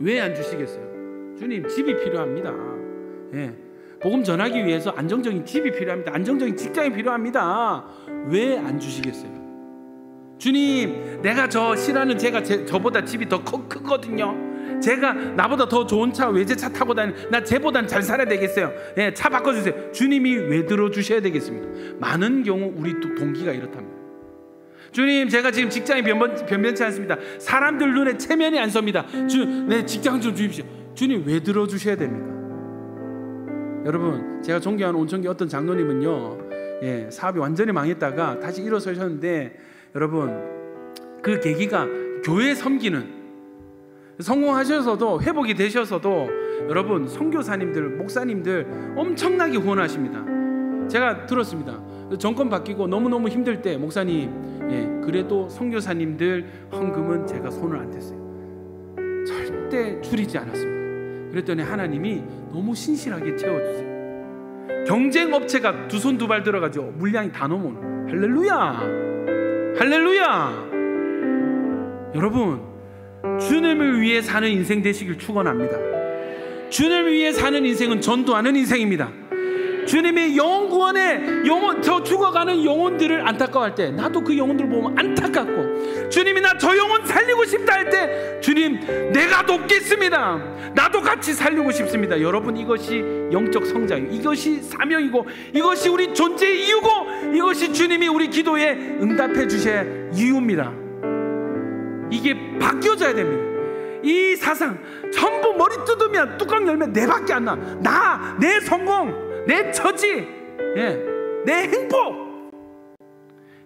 왜 안 주시겠어요? 주님, 집이 필요합니다. 복음 전하기 위해서 안정적인 집이 필요합니다. 안정적인 직장이 필요합니다. 왜 안 주시겠어요? 주님, 내가 저 싫어하는 제가 저보다 집이 더 크거든요. 제가 나보다 더 좋은 차, 외제차 타고 다니는, 나 쟤보다는 잘 살아야 되겠어요. 차 바꿔주세요. 주님이 왜 들어주셔야 되겠습니까? 많은 경우 우리 동기가 이렇답니다. 주님, 제가 지금 직장이 변변치 않습니다. 사람들 눈에 체면이 안 섭니다. 내 직장 좀 주십시오. 주님, 왜 들어주셔야 됩니까? 여러분, 제가 존경하는 온천교 어떤 장로님은요, 사업이 완전히 망했다가 다시 일어서셨는데, 여러분, 그 계기가 교회 섬기는, 성공하셔서도, 회복이 되셔서도 여러분, 선교사님들, 목사님들 엄청나게 후원하십니다. 제가 들었습니다. 정권 바뀌고 너무너무 힘들 때, 목사님, 그래도 선교사님들 헌금은 제가 손을 안 댔어요. 절대 줄이지 않았습니다. 그랬더니 하나님이 너무 신실하게 채워주세요. 경쟁업체가 두 손 두 발 들어가지고 물량이 다 넘어오는, 할렐루야, 할렐루야. 여러분, 주님을 위해 사는 인생 되시길 축원합니다. 주님을 위해 사는 인생은 전도하는 인생입니다. 주님이 영혼 구원에 저 죽어가는 영혼들을 안타까워할 때, 나도 그 영혼들을 보면 안타깝고, 주님이 나 저 영혼 살리고 싶다 할 때, 주님, 내가 돕겠습니다. 나도 같이 살리고 싶습니다. 여러분, 이것이 영적 성장이고, 이것이 사명이고, 이것이 우리 존재의 이유고, 이것이 주님이 우리 기도에 응답해 주실 이유입니다. 이게 바뀌어져야 됩니다. 이 사상 전부 머리 뜯으면, 뚜껑 열면 내밖에 안 나. 내 성공, 내 처지, 내 행복.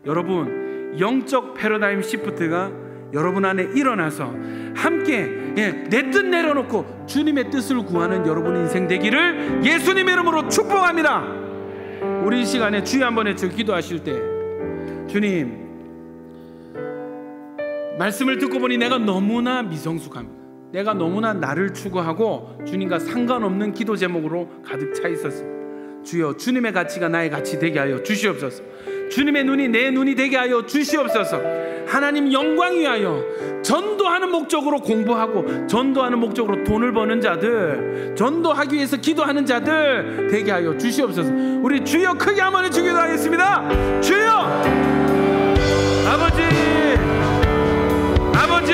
여러분, 영적 패러다임 시프트가 여러분 안에 일어나서 함께 내 뜻 내려놓고 주님의 뜻을 구하는 여러분 인생 되기를 예수님의 이름으로 축복합니다. 우리 이 시간에 주여 한번 외쳐 기도하실 때, 주님, 말씀을 듣고 보니 내가 너무나 미성숙합니다. 내가 너무나 나를 추구하고 주님과 상관없는 기도 제목으로 가득 차 있었습니다. 주여, 주님의 가치가 나의 가치 되게 하여 주시옵소서. 주님의 눈이 내 눈이 되게 하여 주시옵소서. 하나님 영광 위하여 전도하는 목적으로 공부하고, 전도하는 목적으로 돈을 버는 자들, 전도하기 위해서 기도하는 자들 되게 하여 주시옵소서. 우리 주여 크게 한번 외치기도 하겠습니다. 주여, 아버지, 아버지,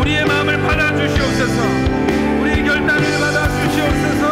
우리의 마음을 받아주시옵소서. 우리의 결단을 받아주시옵소서.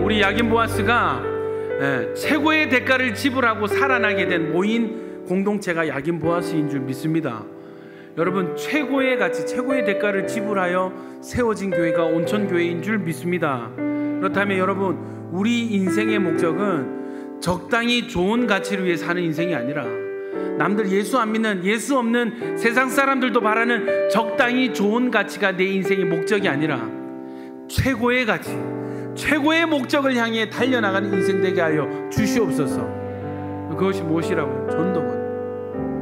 우리 야긴 보아스가 최고의 대가를 지불하고 살아나게 된 모인 공동체가 야긴 보아스인 줄 믿습니다. 여러분, 최고의 가치, 최고의 대가를 지불하여 세워진 교회가 온천교회인 줄 믿습니다. 그렇다면 여러분, 우리 인생의 목적은 적당히 좋은 가치를 위해 사는 인생이 아니라 남들 예수 안 믿는, 예수 없는 세상 사람들도 바라는 적당히 좋은 가치가 내 인생의 목적이 아니라 최고의 가치, 최고의 목적을 향해 달려나가는 인생 되게 하여 주시옵소서. 그것이 무엇이라고요?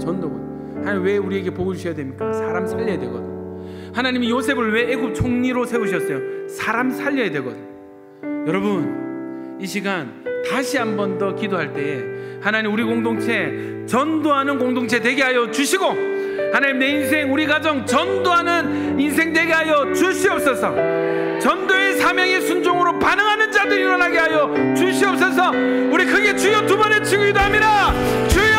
전도권. 하나님 왜 우리에게 복을 주셔야 됩니까? 사람 살려야 되거든. 하나님이 요셉을 왜 애굽 총리로 세우셨어요? 사람 살려야 되거든. 여러분, 이 시간 다시 한 번 더 기도할 때에 하나님 우리 공동체 전도하는 공동체 되게 하여 주시고, 하나님 내 인생, 우리 가정 전도하는 인생 되게 하여 주시옵소서. 전도의 사명의 순종으로 반응하는 자들이 일어나게 하여 주시옵소서. 우리 크게 주여 두 번 외치고 기도합니다. 주여!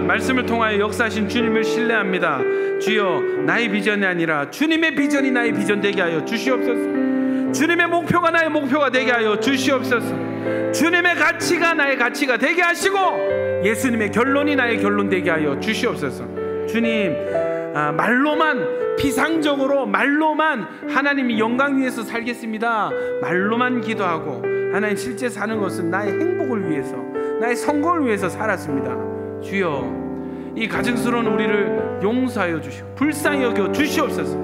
말씀을 통하여 역사하신 주님을 신뢰합니다. 주여, 나의 비전이 아니라 주님의 비전이 나의 비전 되게 하여 주시옵소서. 주님의 목표가 나의 목표가 되게 하여 주시옵소서. 주님의 가치가 나의 가치가 되게 하시고 예수님의 결론이 나의 결론 되게 하여 주시옵소서. 주님, 말로만, 피상적으로 말로만 하나님이 영광 위해서 살겠습니다, 말로만 기도하고 하나님 실제 사는 것은 나의 행복을 위해서, 나의 성공을 위해서 살았습니다. 주여, 이 가증스러운 우리를 용서하여 주시고 불쌍히 여겨 주시옵소서.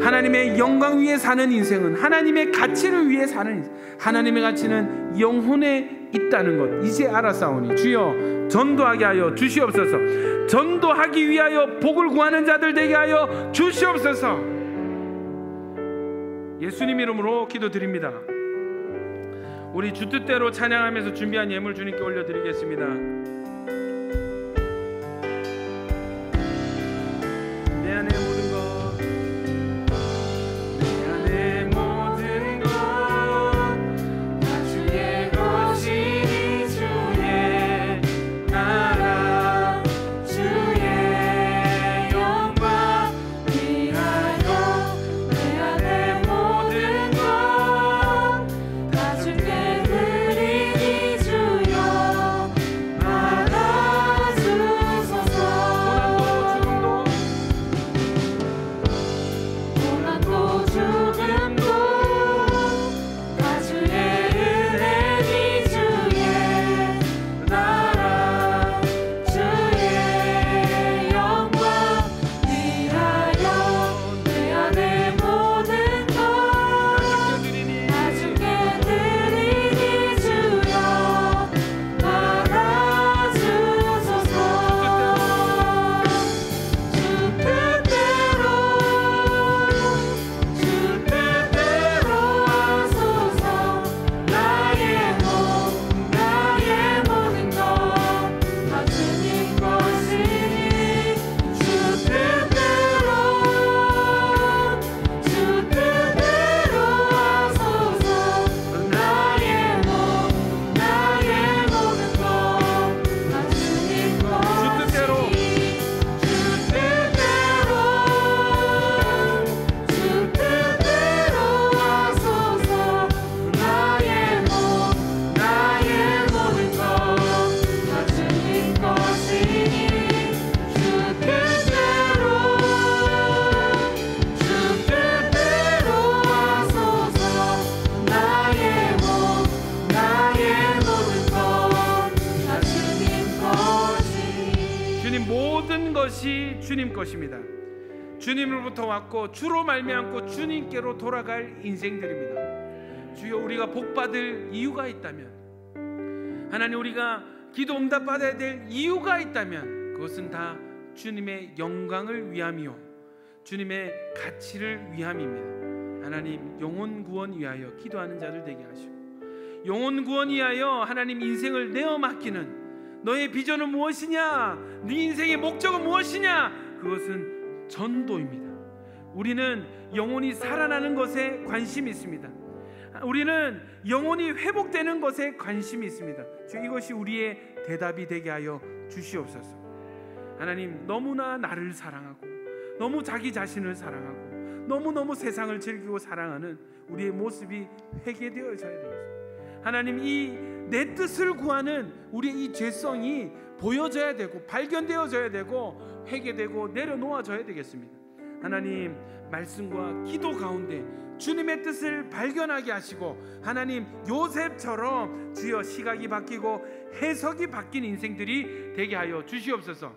하나님의 영광 위에 사는 인생은 하나님의 가치를 위해 사는 인생, 하나님의 가치는 영혼에 있다는 것 이제 알았사오니 주여, 전도하게 하여 주시옵소서. 전도하기 위하여 복을 구하는 자들 되게 하여 주시옵소서. 예수님 이름으로 기도드립니다. 우리 주 뜻대로 찬양하면서 준비한 예물 주님께 올려드리겠습니다. 내 안에 모든 것, 내 안에 모든 것 다 주의 것이니 주의 나라 주의 영광 위하여 내 안에 모든 것 다 주께 드리니 주여 나라 것이 주님 것입니다. 주님으로부터 왔고 주로 말미암고 주님께로 돌아갈 인생들입니다. 주여, 우리가 복받을 이유가 있다면, 하나님 우리가 기도 응답받아야 될 이유가 있다면 그것은 다 주님의 영광을 위함이요 주님의 가치를 위함입니다. 하나님, 영혼 구원 위하여 기도하는 자들 되게 하시고, 영혼 구원 위하여 하나님 인생을 내어 맡기는 너의 비전은 무엇이냐, 네 인생의 목적은 무엇이냐, 그것은 전도입니다. 우리는 영혼이 살아나는 것에 관심이 있습니다. 우리는 영혼이 회복되는 것에 관심이 있습니다. 이것이 우리의 대답이 되게 하여 주시옵소서. 하나님, 너무나 나를 사랑하고 너무 자기 자신을 사랑하고 너무너무 세상을 즐기고 사랑하는 우리의 모습이 회개되어져야 되겠습니다. 하나님, 이 내 뜻을 구하는 우리의 이 죄성이 보여져야 되고 발견되어져야 되고 회개되고 내려놓아져야 되겠습니다. 하나님, 말씀과 기도 가운데 주님의 뜻을 발견하게 하시고, 하나님 요셉처럼 주여 시각이 바뀌고 해석이 바뀐 인생들이 되게 하여 주시옵소서.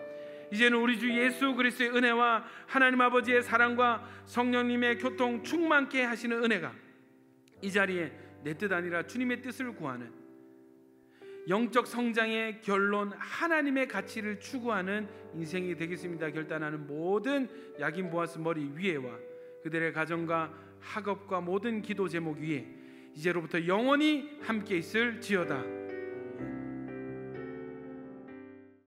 이제는 우리 주 예수 그리스도의 은혜와 하나님 아버지의 사랑과 성령님의 교통 충만케 하시는 은혜가 이 자리에 내 뜻 아니라 주님의 뜻을 구하는 영적 성장의 결론, 하나님의 가치를 추구하는 인생이 되겠습니다. 결단하는 모든 야긴 보아스 머리 위에와 그들의 가정과 학업과 모든 기도 제목 위에 이제로부터 영원히 함께 있을 지어다.